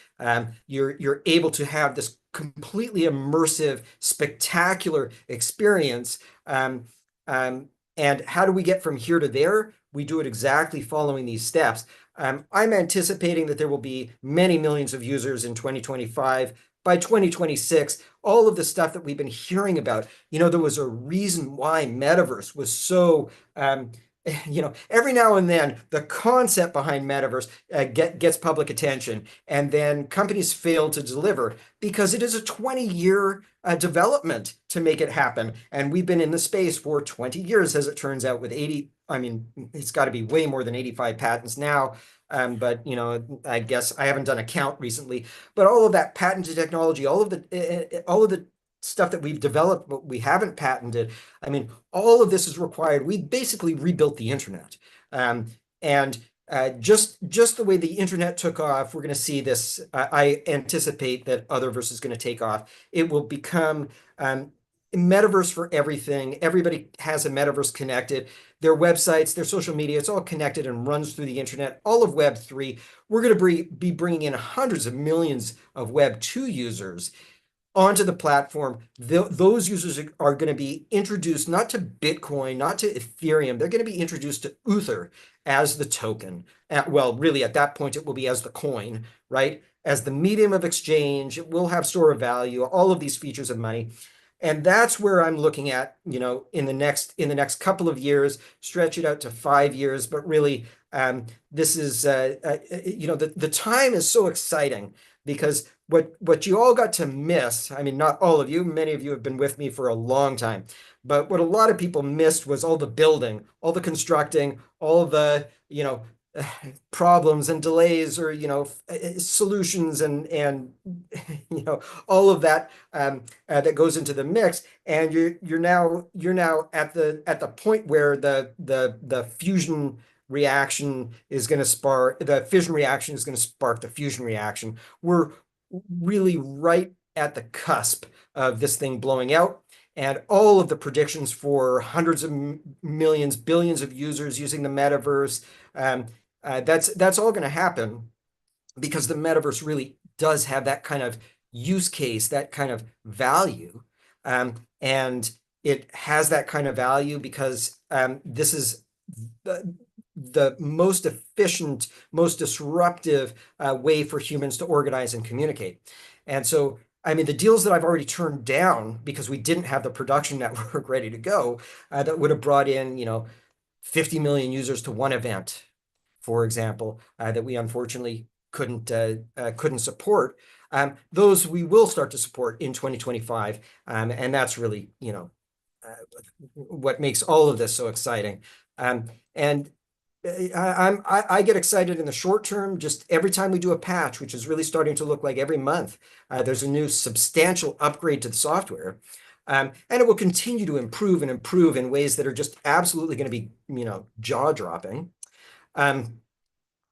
You're able to have this completely immersive, spectacular experience. And how do we get from here to there? We do it exactly following these steps. I'm anticipating that there will be many millions of users in 2025. By 2026, all of the stuff that we've been hearing about, there was a reason why Metaverse was so every now and then the concept behind Metaverse gets public attention, and then companies fail to deliver because it is a 20-year development to make it happen. And we've been in the space for 20 years, as it turns out, with 80, it's got to be way more than 85 patents now. But I guess I haven't done a count recently, but all of that patented technology, all of the stuff that we've developed but we haven't patented, all of this is required. We basically rebuilt the internet, and just the way the internet took off, we're going to see this. I anticipate that Otherverse is going to take off. It will become metaverse for everything. Everybody has a metaverse connected. Their websites, their social media, it's all connected and runs through the internet. All of Web3. We're going to be bringing in hundreds of millions of Web2 users onto the platform. Those users are going to be introduced not to Bitcoin, not to Ethereum. They're going to be introduced to Uther as the token. Well, really, at that point, it will be as the coin, right? As the medium of exchange. It will have store of value, all of these features of money. And that's where I'm looking at, in the next couple of years, stretch it out to 5 years. But really, this is, the time is so exciting, because what you all got to miss, I mean, not all of you, many of you have been with me for a long time, but what a lot of people missed was all the building, all the constructing, all the, problems and delays, or, solutions and all of that that goes into the mix. And you're now at the point where the fusion reaction is going to spark, the fission reaction is going to spark the fusion reaction. We're really right at the cusp of this thing blowing out. And all of the predictions for hundreds of millions, billions of users using the metaverse, that's all going to happen, because the metaverse really does have that kind of use case, that kind of value. And it has that kind of value because this is the most efficient, most disruptive way for humans to organize and communicate. And so, I mean, the deals that I've already turned down because we didn't have the production network ready to go, that would have brought in, 50 million users to one event, for example, that we unfortunately couldn't support. Those we will start to support in 2025. And that's really, what makes all of this so exciting. And I get excited in the short term, just every time we do a patch, which is really starting to look like every month, there's a new substantial upgrade to the software. And it will continue to improve and improve in ways that are just absolutely going to be, jaw-dropping. And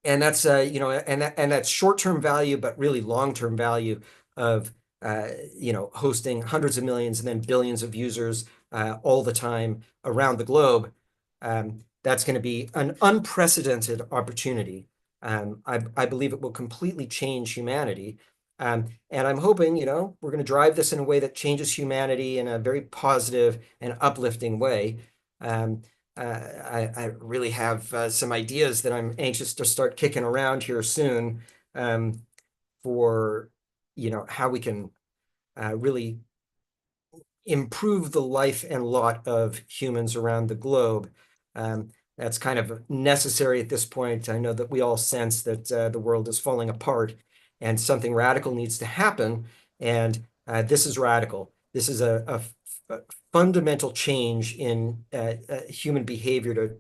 that's, and that's short-term value, but really long-term value of, hosting hundreds of millions and then billions of users all the time around the globe. That's going to be an unprecedented opportunity. I believe it will completely change humanity. And I'm hoping, we're going to drive this in a way that changes humanity in a very positive and uplifting way. I really have some ideas that I'm anxious to start kicking around here soon, for, how we can really improve the life and lot of humans around the globe. That's kind of necessary at this point. I know that we all sense that the world is falling apart and something radical needs to happen. And this is radical. This is a fundamental change in human behavior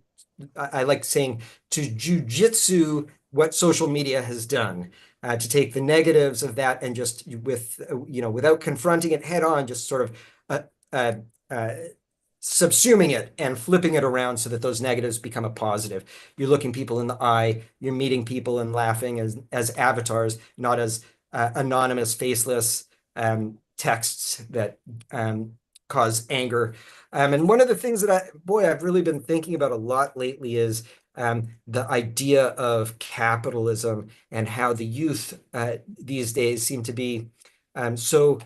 I like saying, to jujitsu what social media has done, to take the negatives of that and just without confronting it head on, just sort of subsuming it and flipping it around so that those negatives become a positive. You're looking people in the eye, you're meeting people and laughing as avatars, not as anonymous, faceless texts that cause anger. And one of the things that I've really been thinking about a lot lately is the idea of capitalism and how the youth these days seem to be so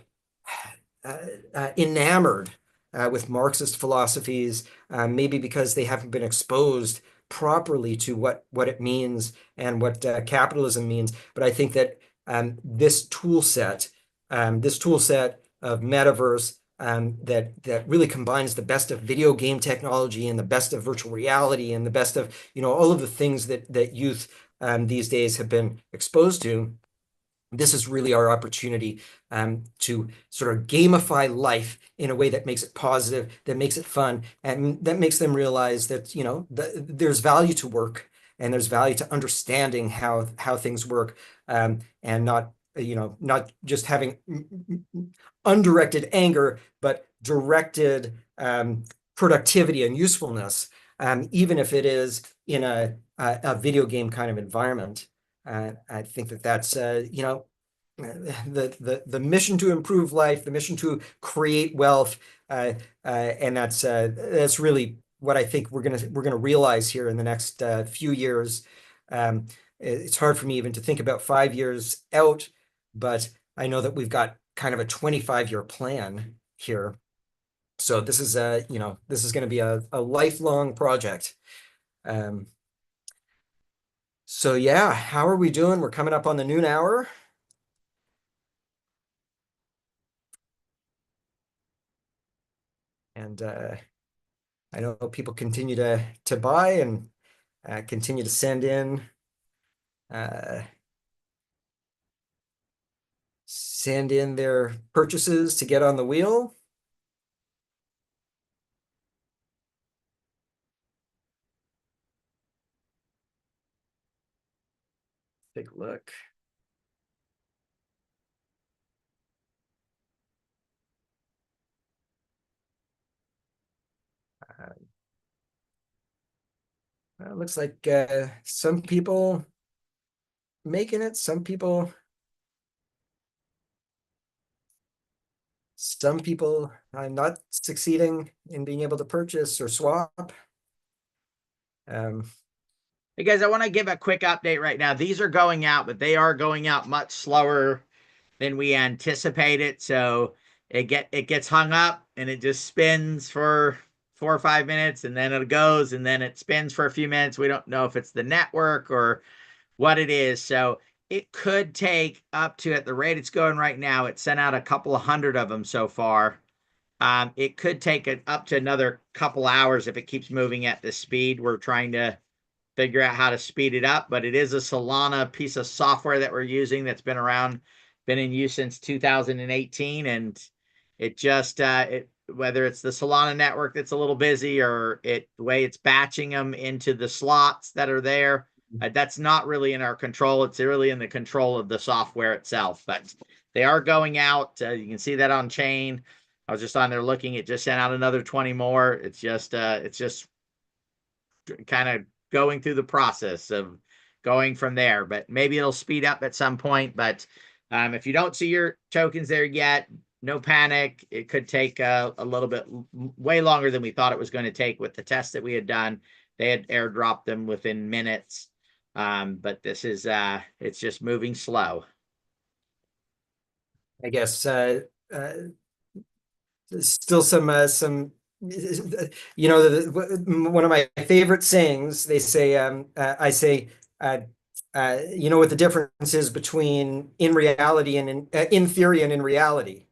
enamored with Marxist philosophies, maybe because they haven't been exposed properly to what it means and what capitalism means. But I think that this tool set of metaverse, that really combines the best of video game technology and the best of virtual reality and the best of all of the things that youth these days have been exposed to. This is really our opportunity to sort of gamify life in a way that makes it positive, that makes it fun, and that makes them realize that there's value to work and there's value to understanding how things work, and not just having undirected anger, but directed productivity and usefulness, even if it is in a video game kind of environment. I think that's the mission to improve life, the mission to create wealth, And that's really what I think we're gonna realize here in the next few years. It's hard for me even to think about 5 years out, but I know that we've got kind of a 25-year plan here. So this is this is going to be a lifelong project. So yeah, how are we doing? We're coming up on the noon hour. And I know people continue to buy and continue to send in their purchases to get on the wheel. Take a look. Looks like some people making it, some people not succeeding in being able to purchase or swap. Hey guys, I want to give a quick update right now. These are going out, but they are going out much slower than we anticipated. So it gets hung up and it just spins for 4 or 5 minutes, and then it goes, and then it spins for a few minutes. We don't know if it's the network or what it is. So it could take up to, at the rate it's going right now, it sent out a couple of hundred of them so far. It could take up to another couple hours if it keeps moving at this speed. We're trying to figure out how to speed it up, but it is a Solana piece of software that we're using that's been around, been in use since 2018, and it just whether it's the Solana network that's a little busy or the way it's batching them into the slots that are there, that's not really in our control. It's really in the control of the software itself. But they are going out. You can see that on chain. I was just on there looking. It just sent out another 20 more. It's just kind of going through the process of going from there, but maybe it'll speed up at some point. But if you don't see your tokens there yet, no panic. It could take a little bit, way longer than we thought it was going to take with the test that we had done. They had airdropped them within minutes, but this is it's just moving slow. I guess still some one of my favorite sayings. They say, I say, you know what the difference is between in reality and in theory and in reality.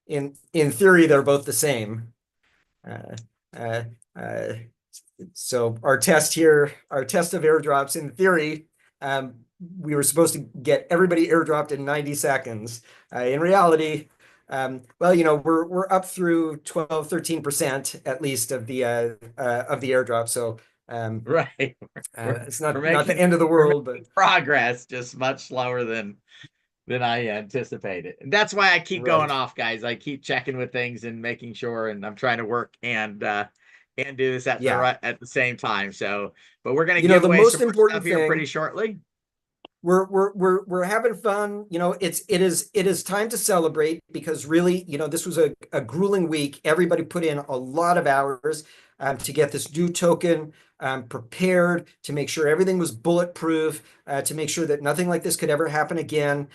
In theory, they're both the same. So our test here, our test of airdrops, in theory, we were supposed to get everybody airdropped in 90 seconds. In reality, well, we're up through 13% at least of the airdrop. So Right. it's not the end of the world, but progress, just much slower than I anticipated. And that's why I keep going off, guys. I keep checking with things and making sure, and I'm trying to work and do this at the same time. So, but we're gonna give away some stuff here pretty shortly. We're having fun. It is time to celebrate, because really, this was a grueling week. Everybody put in a lot of hours to get this new token prepared, to make sure everything was bulletproof, to make sure that nothing like this could ever happen again.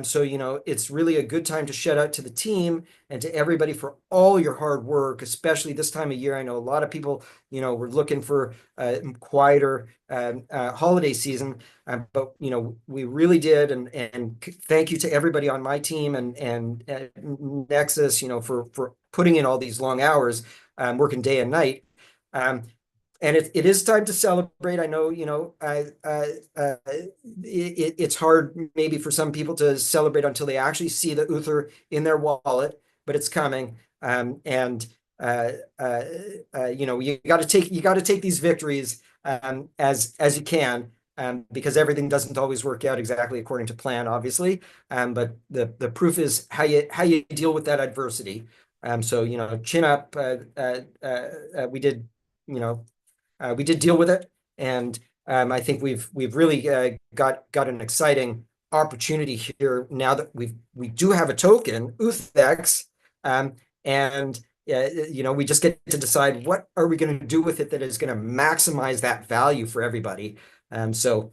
So, it's really a good time to shout out to the team and to everybody for all your hard work, especially this time of year. I know a lot of people, were looking for quieter holiday season, but, we really did. And thank you to everybody on my team and Nexus, for putting in all these long hours, working day and night. And it is time to celebrate. I know, it's hard maybe for some people to celebrate until they actually see the Uther in their wallet, but it's coming. You got to take these victories as you can, because everything doesn't always work out exactly according to plan, obviously. But the proof is how you deal with that adversity. So chin up. We did. We did deal with it, and I think we've really got an exciting opportunity here now that we do have a token, UTHERVERSE, And we just get to decide what are we going to do with it that is going to maximize that value for everybody. So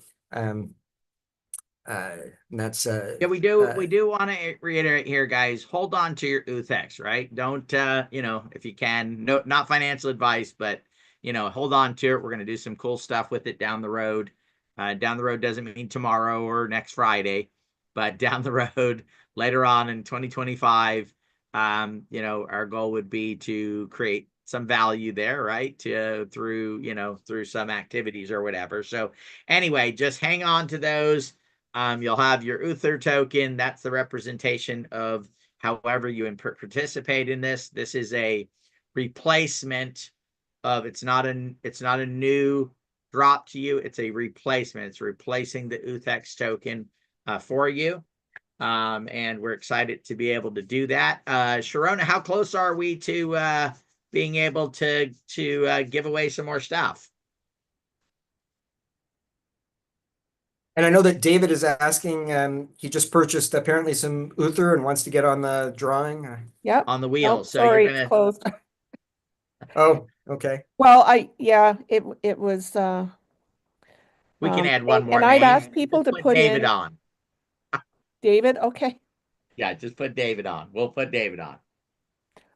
that's Yeah, we do want to reiterate here, guys. Hold on to your UTHERVERSE, right? Don't if you can, no, not financial advice, but hold on to it. We're gonna do some cool stuff with it down the road. Down the road doesn't mean tomorrow or next Friday, but down the road later on in 2025, our goal would be to create some value there, right? Through some activities or whatever. So anyway, just hang on to those. You'll have your UTHR token. That's the representation of however you participate in this. This is a replacement of, it's not a new drop to you. It's a replacement. It's replacing the UTHERVERSE token for you. And we're excited to be able to do that. Sharona, how close are we to being able to give away some more stuff? And I know that David is asking, he just purchased apparently some UTHR and wants to get on the drawing. Yep. On the wheel. Oh, So sorry, you're gonna... it's closed. Oh, okay. Well, it was we can add one more and name. I've asked people Just to put David in on. David. Okay. Yeah, just put David on. We'll put David on.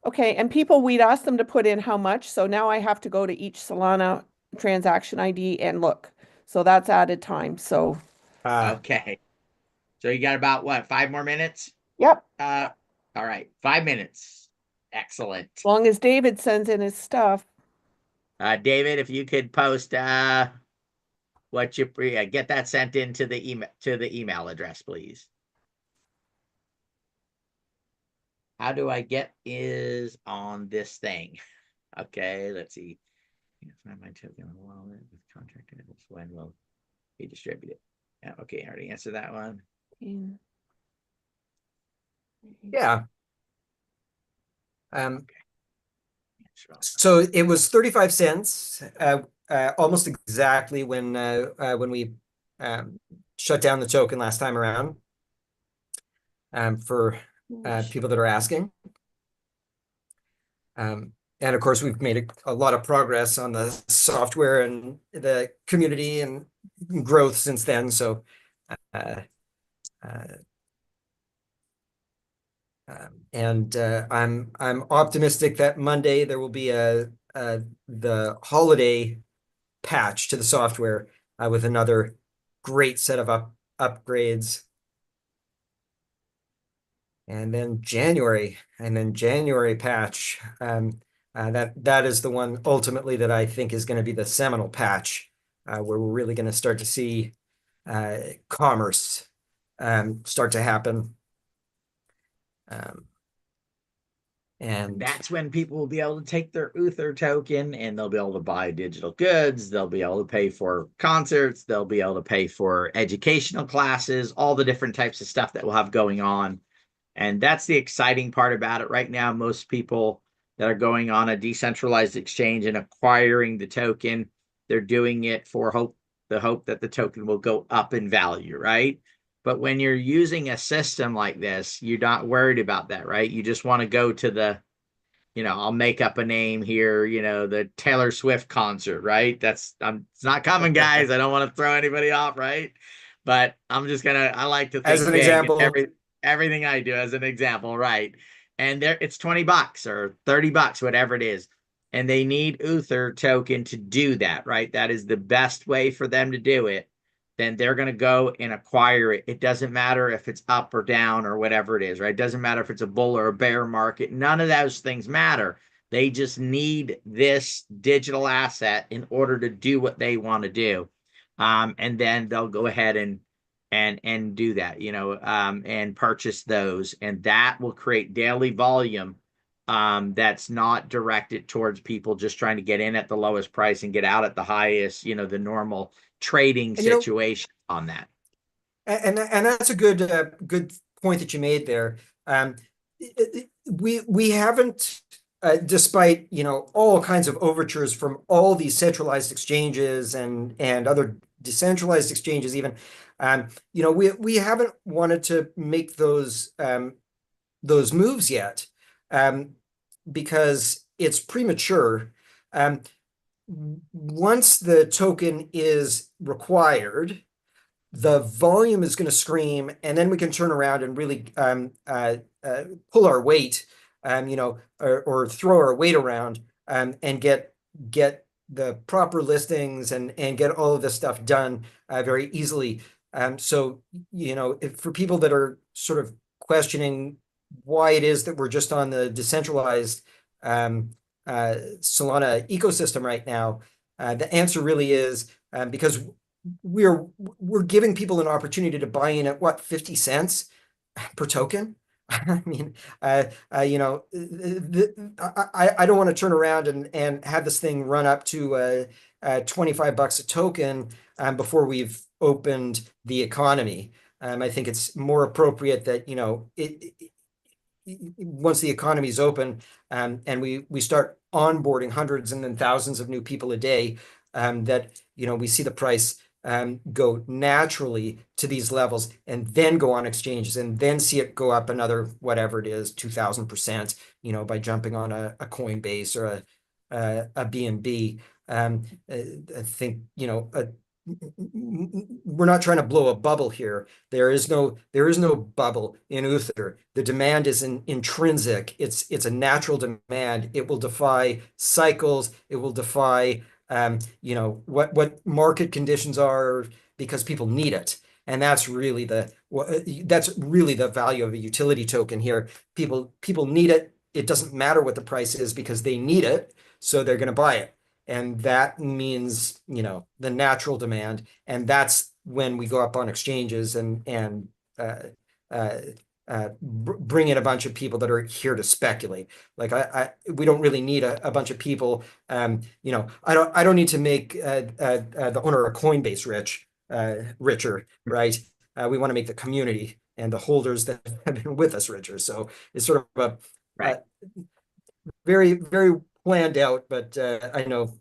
Okay, and people, we'd ask them to put in how much, so now I have to go to each Solana transaction ID and look. So that's added time, so. Okay. So you got about what, 5 more minutes? Yep. All right, 5 minutes. Excellent. As long as David sends in his stuff. David, if you could post what you get that sent into the email address, please. How do I get is on this thing? Okay, let's see. Find my token on the wallet with contract tables. When will be distributed? Yeah, okay, I already answered that one. Yeah. Okay. So it was 35 cents, almost exactly when we shut down the token last time around. For people that are asking. And of course, we've made a lot of progress on the software and the community and growth since then. So, I'm optimistic that Monday there will be the holiday patch to the software with another great set of upgrades. And then January patch. That is the one ultimately that I think is going to be the seminal patch, where we're really going to start to see commerce start to happen. And that's when people will be able to take their UTHR token and they'll be able to buy digital goods. They'll be able to pay for concerts. They'll be able to pay for educational classes, all the different types of stuff that we'll have going on. And that's the exciting part about it right now. Most people that are going on a decentralized exchange and acquiring the token, they're doing it for the hope that the token will go up in value, right? But when you're using a system like this, you're not worried about that, right? You just want to go to the, I'll make up a name here, the Taylor Swift concert, right? It's not coming, guys. I don't want to throw anybody off, right? But I like to think as an example, everything I do as an example, right? And it's $20 or $30, whatever it is. And they need UTHR token to do that, right? That is the best way for them to do it. Then they're going to go and acquire it. It doesn't matter if it's up or down or whatever it is, right? It doesn't matter if it's a bull or a bear market. None of those things matter. They just need this digital asset in order to do what they want to do. And then they'll go ahead and do that, and purchase those. And that will create daily volume that's not directed towards people just trying to get in at the lowest price and get out at the highest, the normal trading situation on that. And that's a good point that you made there. We haven't, despite all kinds of overtures from all these centralized exchanges and other decentralized exchanges even, we haven't wanted to make those moves yet. because it's premature. Once the token is required, the volume is going to scream, and then we can turn around and really pull our weight, or throw our weight around, and get the proper listings and get all of this stuff done very easily. So, for people that are sort of questioning why it is that we're just on the decentralized Solana ecosystem right now, the answer really is because we're giving people an opportunity to buy in at what, 50 cents per token. I mean, I don't want to turn around and have this thing run up to 25 bucks a token before we've opened the economy. I think it's more appropriate that once the economy is open, and we start onboarding hundreds and then thousands of new people a day, that we see the price go naturally to these levels, and then go on exchanges, and then see it go up another, whatever it is, 2,000%, by jumping on a Coinbase or a BNB. I think, we're not trying to blow a bubble here. There is no bubble in Uther. The demand is intrinsic. It's a natural demand. It will defy cycles. It will defy what market conditions are, because people need it. And that's really the value of a utility token here. People need it. It doesn't matter what the price is, because they need it, so they're going to buy it. And that means, the natural demand. And that's when we go up on exchanges and bring in a bunch of people that are here to speculate. Like we don't really need a bunch of people. I don't need to make the owner of Coinbase richer, right? We want to make the community and the holders that have been with us richer. So it's sort of Right. very, very planned out, but I know.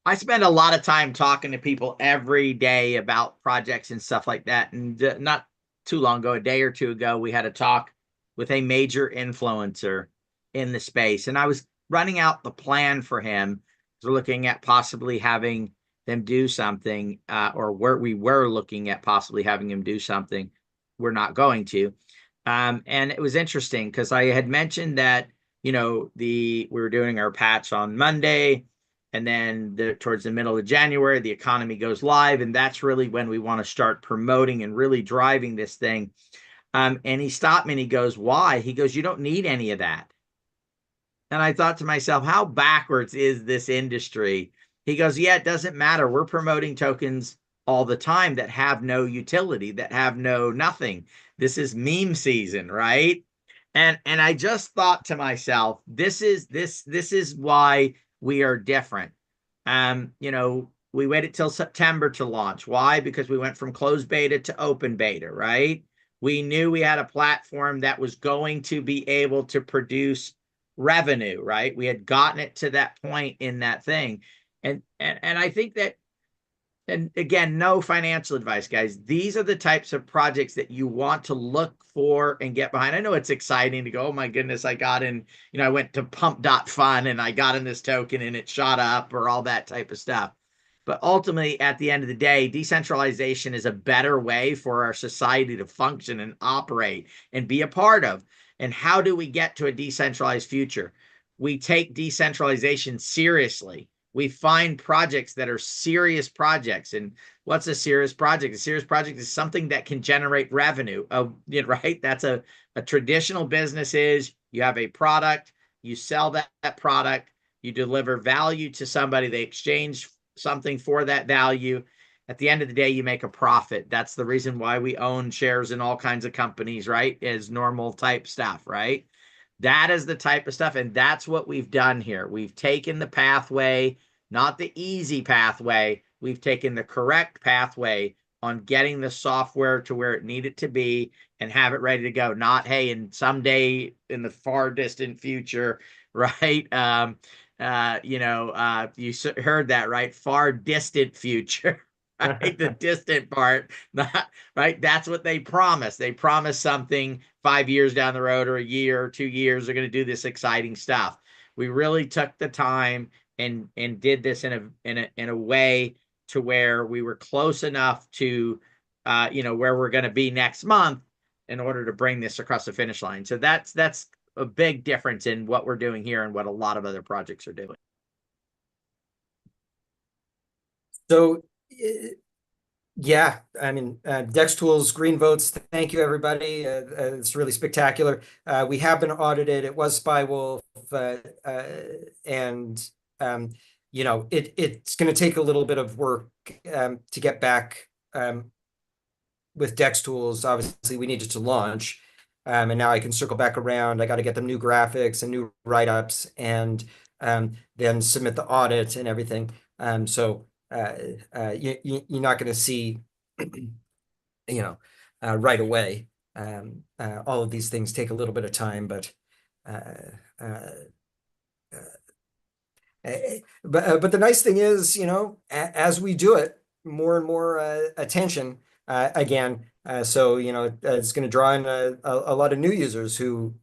I spend a lot of time talking to people every day about projects and stuff like that. And not too long ago, a day or two ago, we had a talk with a major influencer in the space. And I was running out the plan for him. We're looking at possibly having them do something, or where we were looking at possibly having him do something. We're not going to. And it was interesting because I had mentioned that, we were doing our patch on Monday, and then towards the middle of January, the economy goes live, and that's really when we want to start promoting and really driving this thing. And he stopped me and he goes, "Why?" He goes, "You don't need any of that." And I thought to myself, how backwards is this industry? He goes, "Yeah, it doesn't matter. We're promoting tokens all the time that have no utility, that have no nothing. This is meme season, right?" And I just thought to myself, this is why we are different. We waited till September to launch. Why? Because we went from closed beta to open beta, right? We knew we had a platform that was going to be able to produce revenue, right? We had gotten it to that point in that thing. And I think that, and again, no financial advice, guys. These are the types of projects that you want to look for and get behind. I know it's exciting to go, "Oh my goodness, I got in, I went to pump.fun and I got in this token and it shot up," or all that type of stuff. But ultimately, at the end of the day, decentralization is a better way for our society to function and operate and be a part of. And how do we get to a decentralized future? We take decentralization seriously. We find projects that are serious projects. And what's a serious project? A serious project is something that can generate revenue, right? That's a traditional business is you have a product, you sell that product, you deliver value to somebody, they exchange something for that value. At the end of the day, you make a profit. That's the reason why we own shares in all kinds of companies, right? As normal type stuff, right? That is the type of stuff. And that's what we've done here. We've taken the pathway, not the easy pathway. We've taken the correct pathway on getting the software to where it needed to be and have it ready to go. Not, hey, and someday in the far distant future, right? You heard that, right? Far distant future. right? The distant part, not right. That's what they promise. They promise something 5 years down the road, or a year or 2 years. They're going to do this exciting stuff. We really took the time and did this in a way to where we were close enough to, where we're going to be next month in order to bring this across the finish line. So that's a big difference in what we're doing here and what a lot of other projects are doing. So, yeah, I mean, Dex Tools, green votes. Thank you, everybody. It's really spectacular. We have been audited. It was Spywolf, and it's going to take a little bit of work to get back with Dex Tools. Obviously, we needed to launch, and now I can circle back around. I got to get them new graphics and new write-ups, and then submit the audit and everything. So. You're not going to see, right away. All of these things take a little bit of time, but the nice thing is, as we do it, more and more attention again. So it's going to draw in a lot of new users who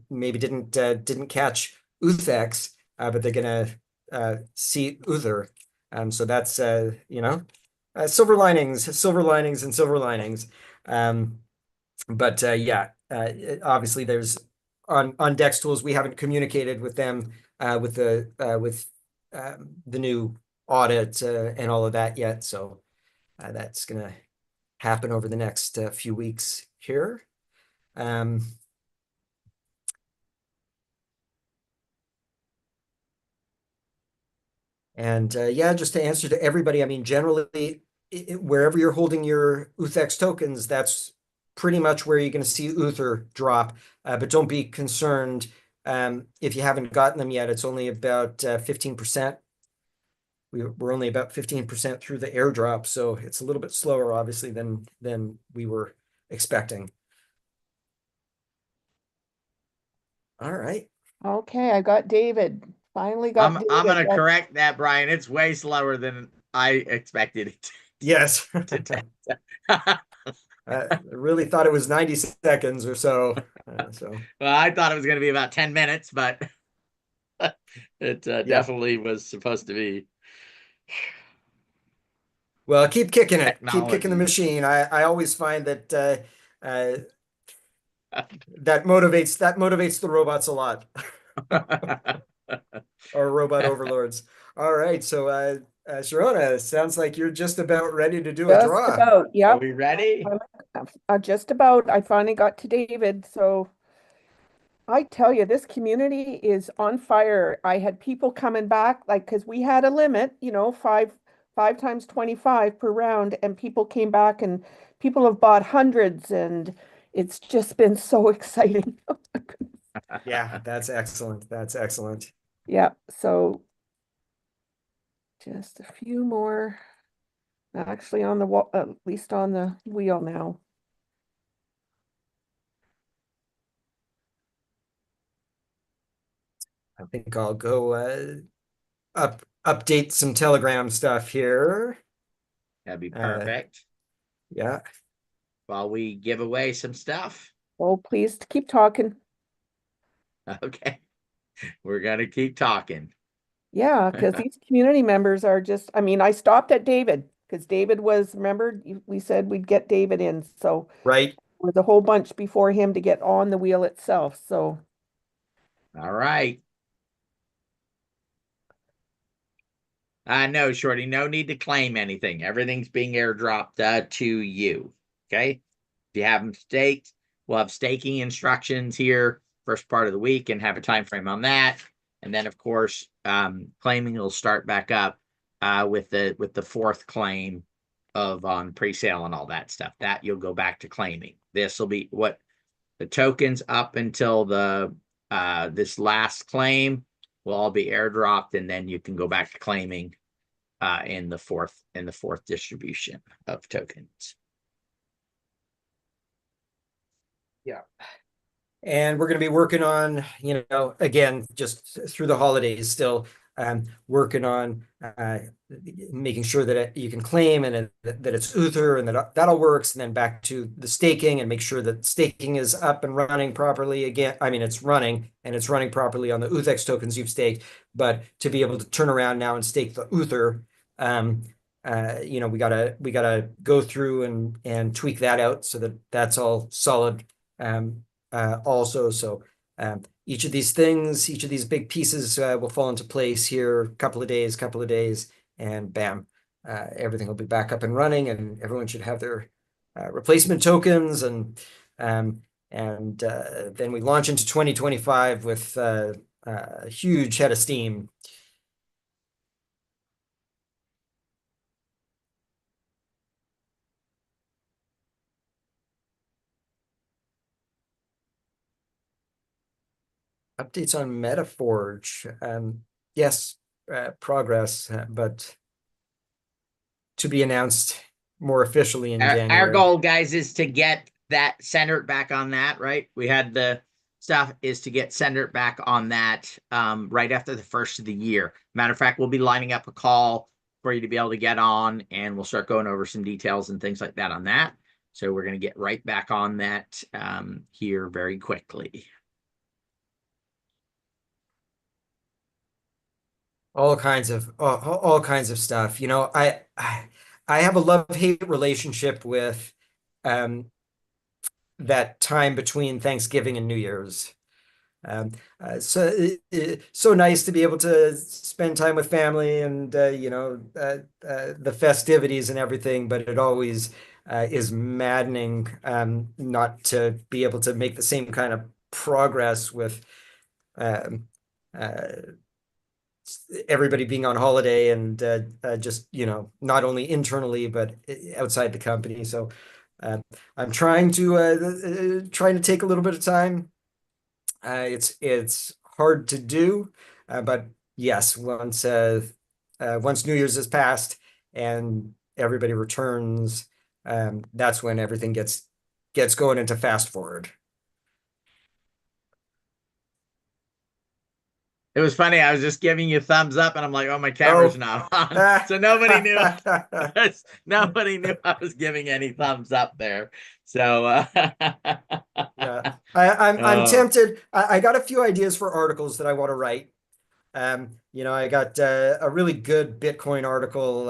maybe didn't catch UTHEX, but they're going to see UTHR. So that's silver linings, and silver linings. Obviously there's on Dex Tools, we haven't communicated with them with the new audit and all of that yet. So that's gonna happen over the next few weeks here. And just to answer to everybody, I mean, generally, wherever you're holding your UTHEX tokens, that's pretty much where you're going to see UTHR drop. But don't be concerned if you haven't gotten them yet. It's only about 15%. We're only about 15% through the airdrop, so it's a little bit slower, obviously, than we were expecting. All right. Okay, I got David. Finally got David. I'm going to correct that, Brian. It's way slower than I expected it. Yes. I really thought it was 90 seconds or so. Well, I thought it was going to be about 10 minutes, but it definitely was supposed to be. Well, keep kicking it. Technology. Keep kicking the machine. I always find that that motivates the robots a lot. Or robot overlords. All right, so Sharona, sounds like you're just about ready to do a draw. Just about, yeah. Are we ready? Just about. I finally got to David. So I tell you, this community is on fire. I had people coming back, like, because we had a limit, five times 25 per round, and people came back, and people have bought hundreds, and it's just been so exciting. Yeah, that's excellent. That's excellent. Yeah, so just a few more, actually on the wall, at least on the wheel now. I think I'll go update some Telegram stuff here. That'd be perfect. Yeah. While we give away some stuff. Oh, please keep talking. Okay. We're going to keep talking. Yeah, because these community members are just, I mean, I stopped at David because David was, remember, we said we'd get David in. So right. There was a whole bunch before him to get on the wheel itself. So. All right. No, Shorty, no need to claim anything. Everything's being airdropped to you. Okay. If you have them staked, we'll have staking instructions here first part of the week and have a time frame on that. And then, of course, claiming will start back up with the fourth claim of on pre-sale and all that stuff. That you'll go back to claiming. This will be what the tokens up until the this last claim will all be airdropped, and then you can go back to claiming in the fourth distribution of tokens. Yeah. And we're going to be working on, again, just through the holidays still, working on making sure that you can claim and that it's Uther and that all works, and then back to the staking and make sure that staking is up and running properly again. I mean, it's running and it's running properly on the UTHEX tokens you've staked, but to be able to turn around now and stake the Uther, we gotta go through and tweak that out so that that's all solid. Also, so each of these things, each of these big pieces will fall into place here, couple of days, and bam, everything will be back up and running, and everyone should have their replacement tokens, and then we launch into 2025 with a huge head of steam. Updates on MetaForge. Yes, progress, but to be announced more officially in January. Our goal, guys, is to get that centered back on that, right? We had the stuff is to get centered back on that right after the first of the year. Matter of fact, we'll be lining up a call for you to be able to get on, and we'll start going over some details and things like that on that. So we're going to get right back on that here very quickly. All kinds of stuff. I have a love-hate relationship with that time between Thanksgiving and New Year's. So nice to be able to spend time with family and the festivities and everything, but it always is maddening not to be able to make the same kind of progress with everybody being on holiday and just not only internally but outside the company. So I'm trying to take a little bit of time. It's hard to do, but yes, once New Year's has passed and everybody returns, that's when everything gets going into fast forward. It was funny. I was just giving you thumbs up, and I'm like, "Oh, my camera's not on." So nobody knew. Nobody knew I was giving any thumbs up there. So yeah, I'm tempted. I got a few ideas for articles that I want to write. I got a really good Bitcoin article.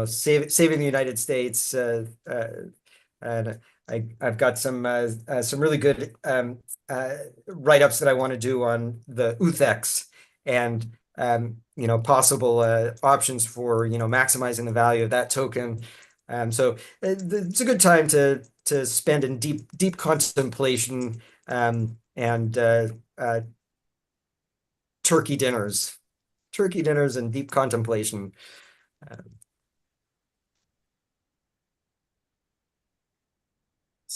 Saving the United States. And I've got some really good write-ups that I want to do on the UTHEX and possible options for maximizing the value of that token. So it's a good time to spend in deep contemplation and turkey dinners and deep contemplation.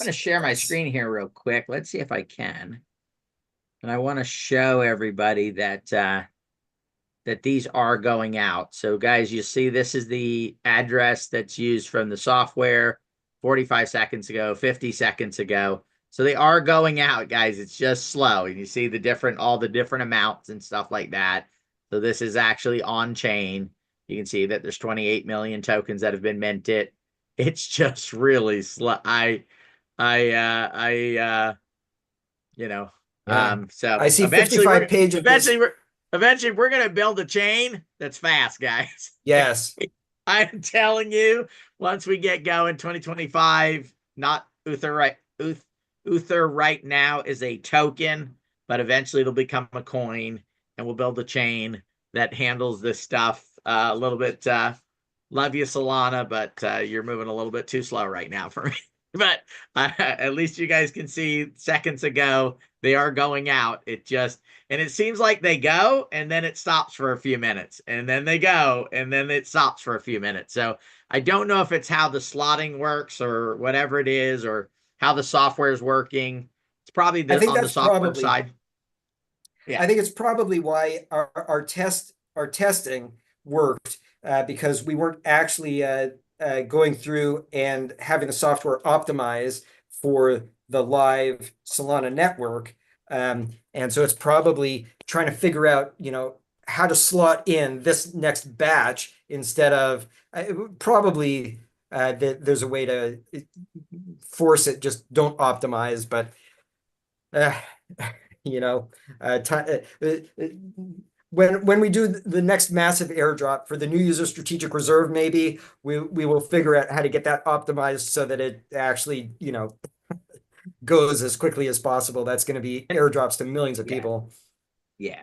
I'm going to share my screen here real quick. Let's see if I can. And I want to show everybody that that these are going out. So guys, you see this is the address that's used from the software 45 seconds ago, 50 seconds ago. So they are going out, guys. It's just slow. And you see all the different amounts and stuff like that. So this is actually on chain. You can see that there's 28 million tokens that have been minted. It's just really slow. So I see 55 pages. Eventually we're going to build a chain that's fast, guys. Yes. I'm telling you, once we get going, 2025, not Uther, right? Uther right now is a token, but eventually it'll become a coin, and we'll build a chain that handles this stuff a little bit. Love you, Solana, but you're moving a little bit too slow right now for me. But at least you guys can see seconds ago they are going out. And it seems like they go and then it stops for a few minutes, and then they go and then it stops for a few minutes. So I don't know if it's how the slotting works or whatever it is, or how the software is working. It's probably on the software side. Yeah, I think it's probably why our testing worked because we weren't actually going through and having the software optimize for the live Solana network. And so it's probably trying to figure out, how to slot in this next batch instead of probably there's a way to force it, just don't optimize, but uh, you know, when we do the next massive airdrop for the new user strategic reserve, maybe we will figure out how to get that optimized so that it actually, goes as quickly as possible. That's going to be airdrops to millions of people. Yeah.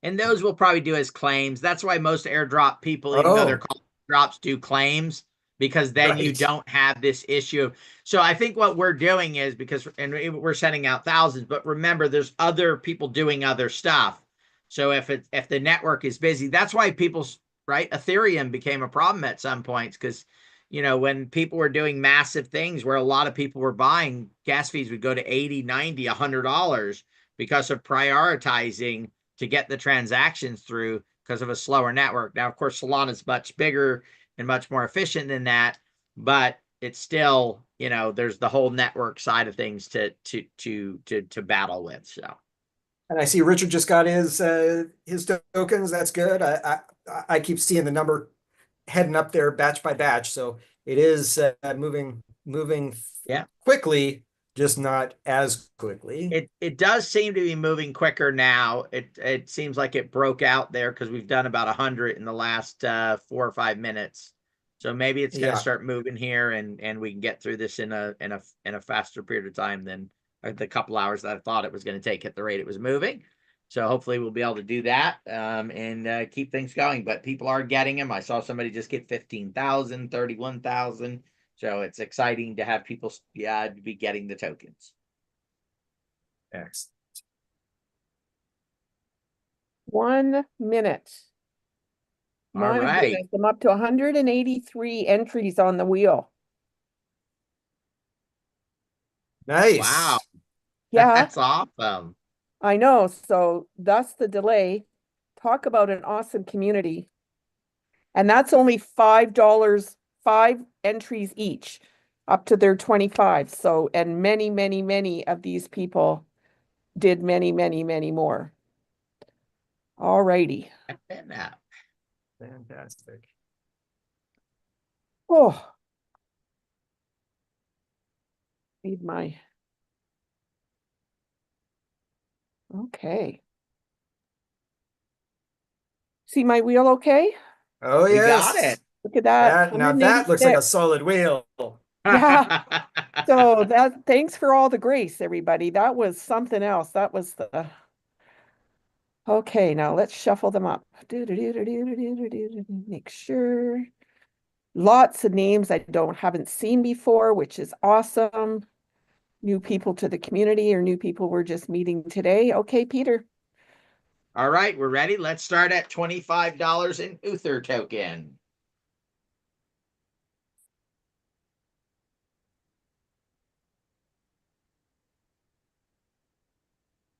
And those we'll probably do as claims. That's why most airdrop people, even though they're Oh, called drops, do claims, because then you right. don't have this issue. So I think what we're doing is and we're sending out thousands, but remember, there's other people doing other stuff. So if the network is busy, that's why right, Ethereum became a problem at some points, because when people were doing massive things where a lot of people were buying, gas fees would go to 80, 90, $100 because of prioritizing to get the transactions through because of a slower network. Now, of course, Solana is much bigger and much more efficient than that, but it's still, there's the whole network side of things to battle with. So, And I see Richard just got his tokens. That's good. I keep seeing the number heading up there batch by batch. So it is moving yeah, quickly, just not as quickly. it does seem to be moving quicker now. It seems like it broke out there because we've done about 100 in the last 4 or 5 minutes. So maybe it's going to Yeah. start moving here, and we can get through this in a faster period of time than the couple hours that I thought it was going to take at the rate it was moving. So hopefully we'll be able to do that and keep things going. But people are getting them. I saw somebody just get 15,000, 31,000. So it's exciting to have people be getting the tokens. Excellent. 1 minute. All My right. goodness, I'm up to 183 entries on the wheel. Nice. Wow. Yeah, That's awesome. I know. So thus the delay. Talk about an awesome community. And that's only $5, 5 entries each, up to their 25. So, and many, many, many of these people did many, many, many more. All righty. Fantastic. Oh, need my. Okay. See my wheel okay? Oh, You got yes. it. Look at that. Now that looks like a 186. solid wheel. Yeah. So thanks for all the grace, everybody. That was something else. That was the. Okay, now let's shuffle them up. Make sure. Lots of names I haven't seen before, which is awesome. New people to the community or new people we're just meeting today. Okay, Peter. All right, we're ready. Let's start at $25 in UTHR token.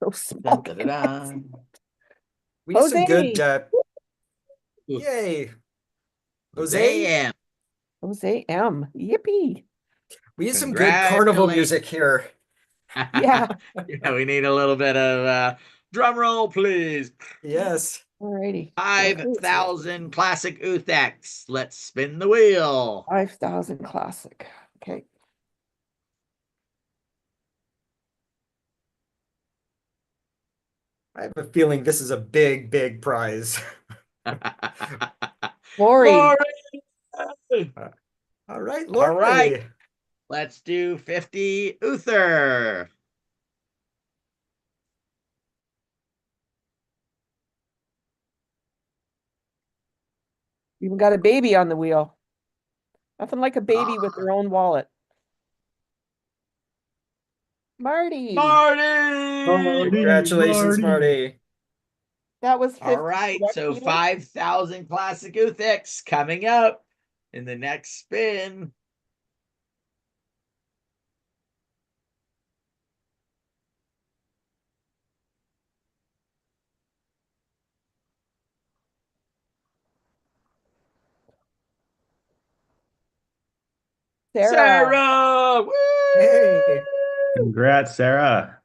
So small. Dun, dun, dun, dun. We need some Jose. good, yay. Jose Jose, M. Jose M. Yippee. we need some good carnival music here. Yeah. Yeah, we need a little bit of drum roll, please. Yes. All righty. 5,000 classic UTHEX. Let's spin the wheel. 5,000 classic. Okay. I have a feeling this is a big, big prize. Lori. Lori. All right, Lori. All right. Let's do 50 UTHR. Even got a baby on the wheel. Nothing like a baby with their own wallet. Marty. Marty. Congratulations, Marty. That was 50. All right. Correct, So Peter? 5,000 classic UTHEX coming up in the next spin. Sarah. Sarah. Woo! Hey. Congrats, Sarah.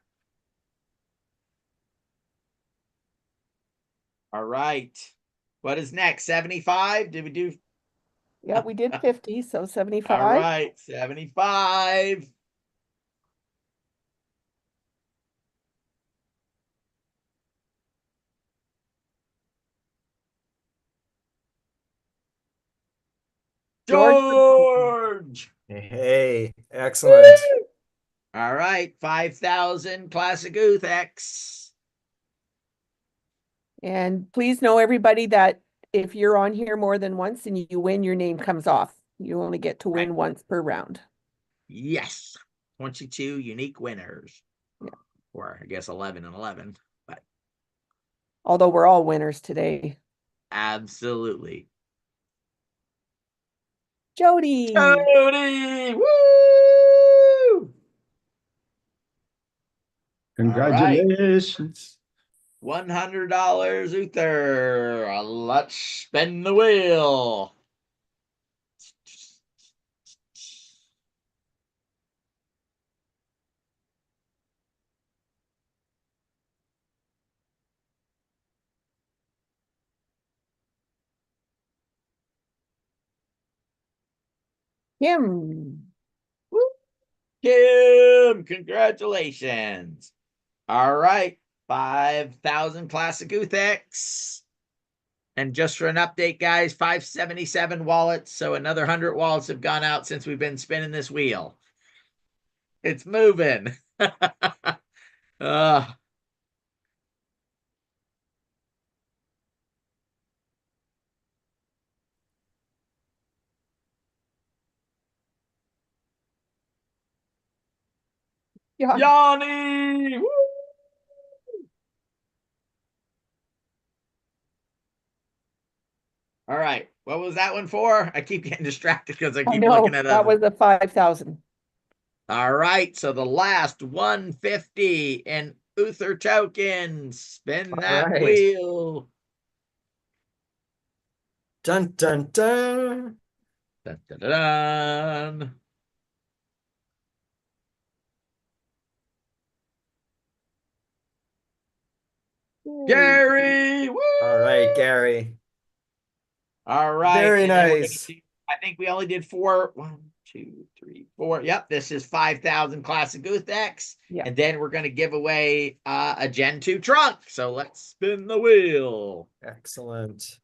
All right. What is next? 75? Did we do? Yeah, we did 50, so All 75. right, 75. George. Hey, excellent. All right, 5,000 classic UTHERVERSE. And please know, everybody, that if you're on here more than once and you win, your name comes off. You only get to win once per round. Yes, 22 unique winners. Yeah. Or I guess 11 and 11, but Although we're all winners today. absolutely. Jody. Jody! Woo! Congratulations. $100 Uther. Let's spin the wheel. Kim. Woo! Kim, congratulations. All right, 5,000 classic UTHERVERSE. And just for an update, guys, 577 wallets. So another 100 wallets have gone out since we've been spinning this wheel. It's moving. uh, Yeah. Yanni! Woo! All right. What was that one for? I keep getting distracted because I I keep know, looking at that other. was a 5,000. All right. So the last 150 in Uther tokens. Spin All that right. wheel. Dun, dun, dun. Dun, dun, dun, dun. Gary! Woo! All right, Gary. All right. Very And then we're gonna nice. do, I think we only did 4. 1, 2, 3, 4. Yep, this is 5,000 classic UTHERVERSE. Yeah. And then we're gonna give away a Gen 2 trunk. So let's spin the wheel. Excellent.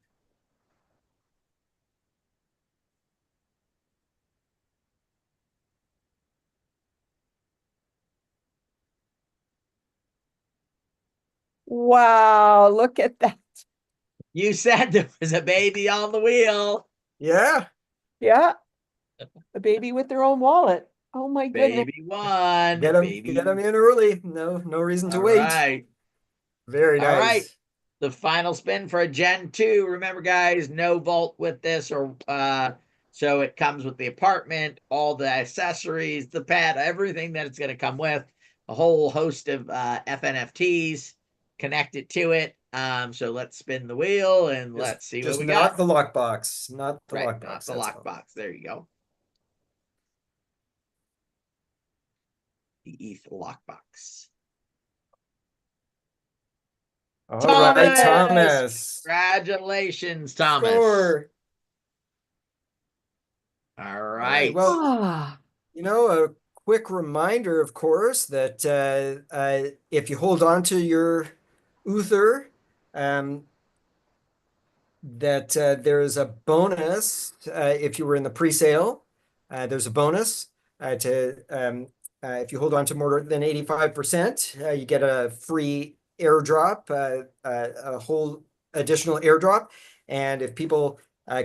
Wow, look at that. You said there was a baby on the wheel. Yeah. Yeah. A baby with their own wallet. Oh my goodness. Baby one. Get them Baby. in early. No reason to All wait. right. Very All right. nice. The final spin for a Gen 2. Remember, guys, no vault with this, or so it comes with the apartment, all the accessories, the pad, everything that it's going to come with, a whole host of FNFTs connected to it. So let's spin the wheel and let's see what we not got. the lockbox. Not the Right, lockbox. not the that's all. lockbox. There you go. The ETH lockbox. All Thomas! right, Thomas. Congratulations, Thomas. Score. All right. Well, Ah, a quick reminder, of course, that if you hold on to your Uther, that there is a bonus if you were in the pre-sale. There's a bonus if you hold on to more than 85%, you get a free airdrop, a whole additional airdrop. And if people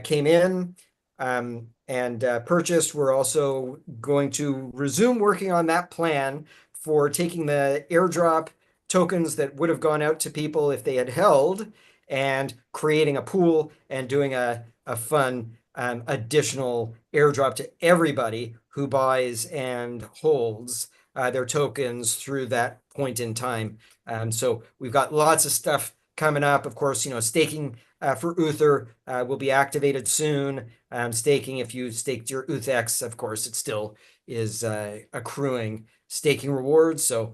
came in and purchased, we're also going to resume working on that plan for taking the airdrop tokens that would have gone out to people if they had held, and creating a pool and doing a fun additional airdrop to everybody who buys and holds their tokens through that point in time. So we've got lots of stuff coming up. Of course, staking for Uther will be activated soon. Staking, if you staked your UTHX, of course, it still is accruing staking rewards. So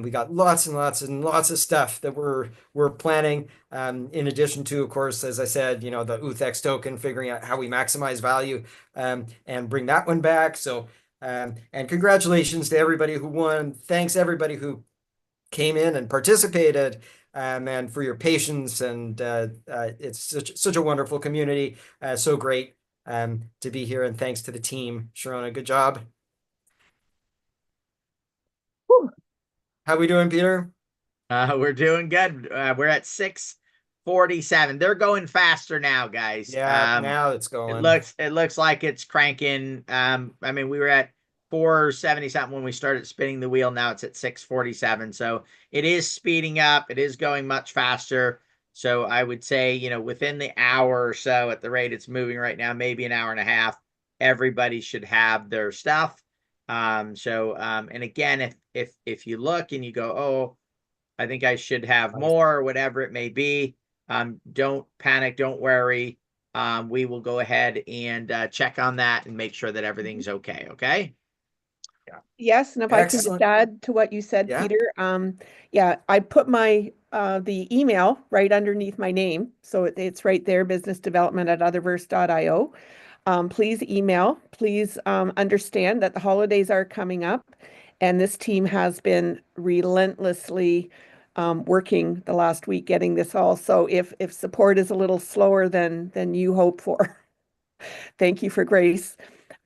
We got lots and lots and lots of stuff that we're planning. In addition to, of course, as I said, the UTHEX token, figuring out how we maximize value and bring that one back. So, and congratulations to everybody who won. Thanks everybody who came in and participated, and for your patience. And it's such a wonderful community. So great to be here. And thanks to the team, Sharona. Good job. Whew. How we doing, Peter? We're doing good. We're at 6:47. They're going faster now, guys. Yeah, now it's going. It looks like it's cranking. I mean, we were at 470 something when we started spinning the wheel. Now it's at 6:47. So it is speeding up. It is going much faster. So I would say, within the hour or so, at the rate it's moving right now, maybe an hour and a half, everybody should have their stuff. And again, if you look and you go, oh, I think I should have more, or whatever it may be, don't panic, don't worry. We will go ahead and check on that and make sure that everything's okay. Okay. Yeah. Yes, and if I can just Excellent. add to what you said, Yeah. Peter, yeah, I put my the email right underneath my name, so it's right there, businessdevelopment@utherverse.io. Please email. Please understand that the holidays are coming up, and this team has been relentlessly working the last week getting this all. So if support is a little slower than you hope for, thank you for grace.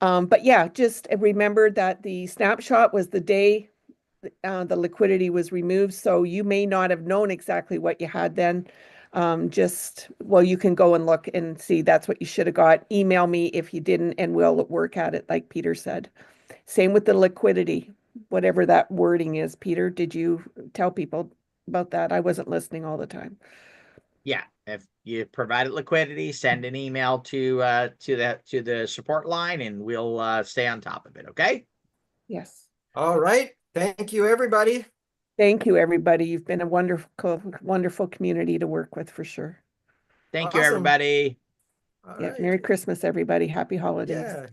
But yeah, just remember that the snapshot was the day the liquidity was removed. So you may not have known exactly what you had then. Well, you can go and look and see that's what you should have got. Email me if you didn't, and we'll work at it, like Peter said. Same with the liquidity, whatever that wording is. Peter, did you tell people about that? I wasn't listening all the time. Yeah, if you provided liquidity, send an email to the support line, and we'll stay on top of it. Okay. Yes. All right. Thank you, everybody. Thank you, everybody. You've been a wonderful community to work with for sure. Thank you, Awesome. everybody. All Yeah. right. Merry Christmas, everybody. Happy holidays. Yeah.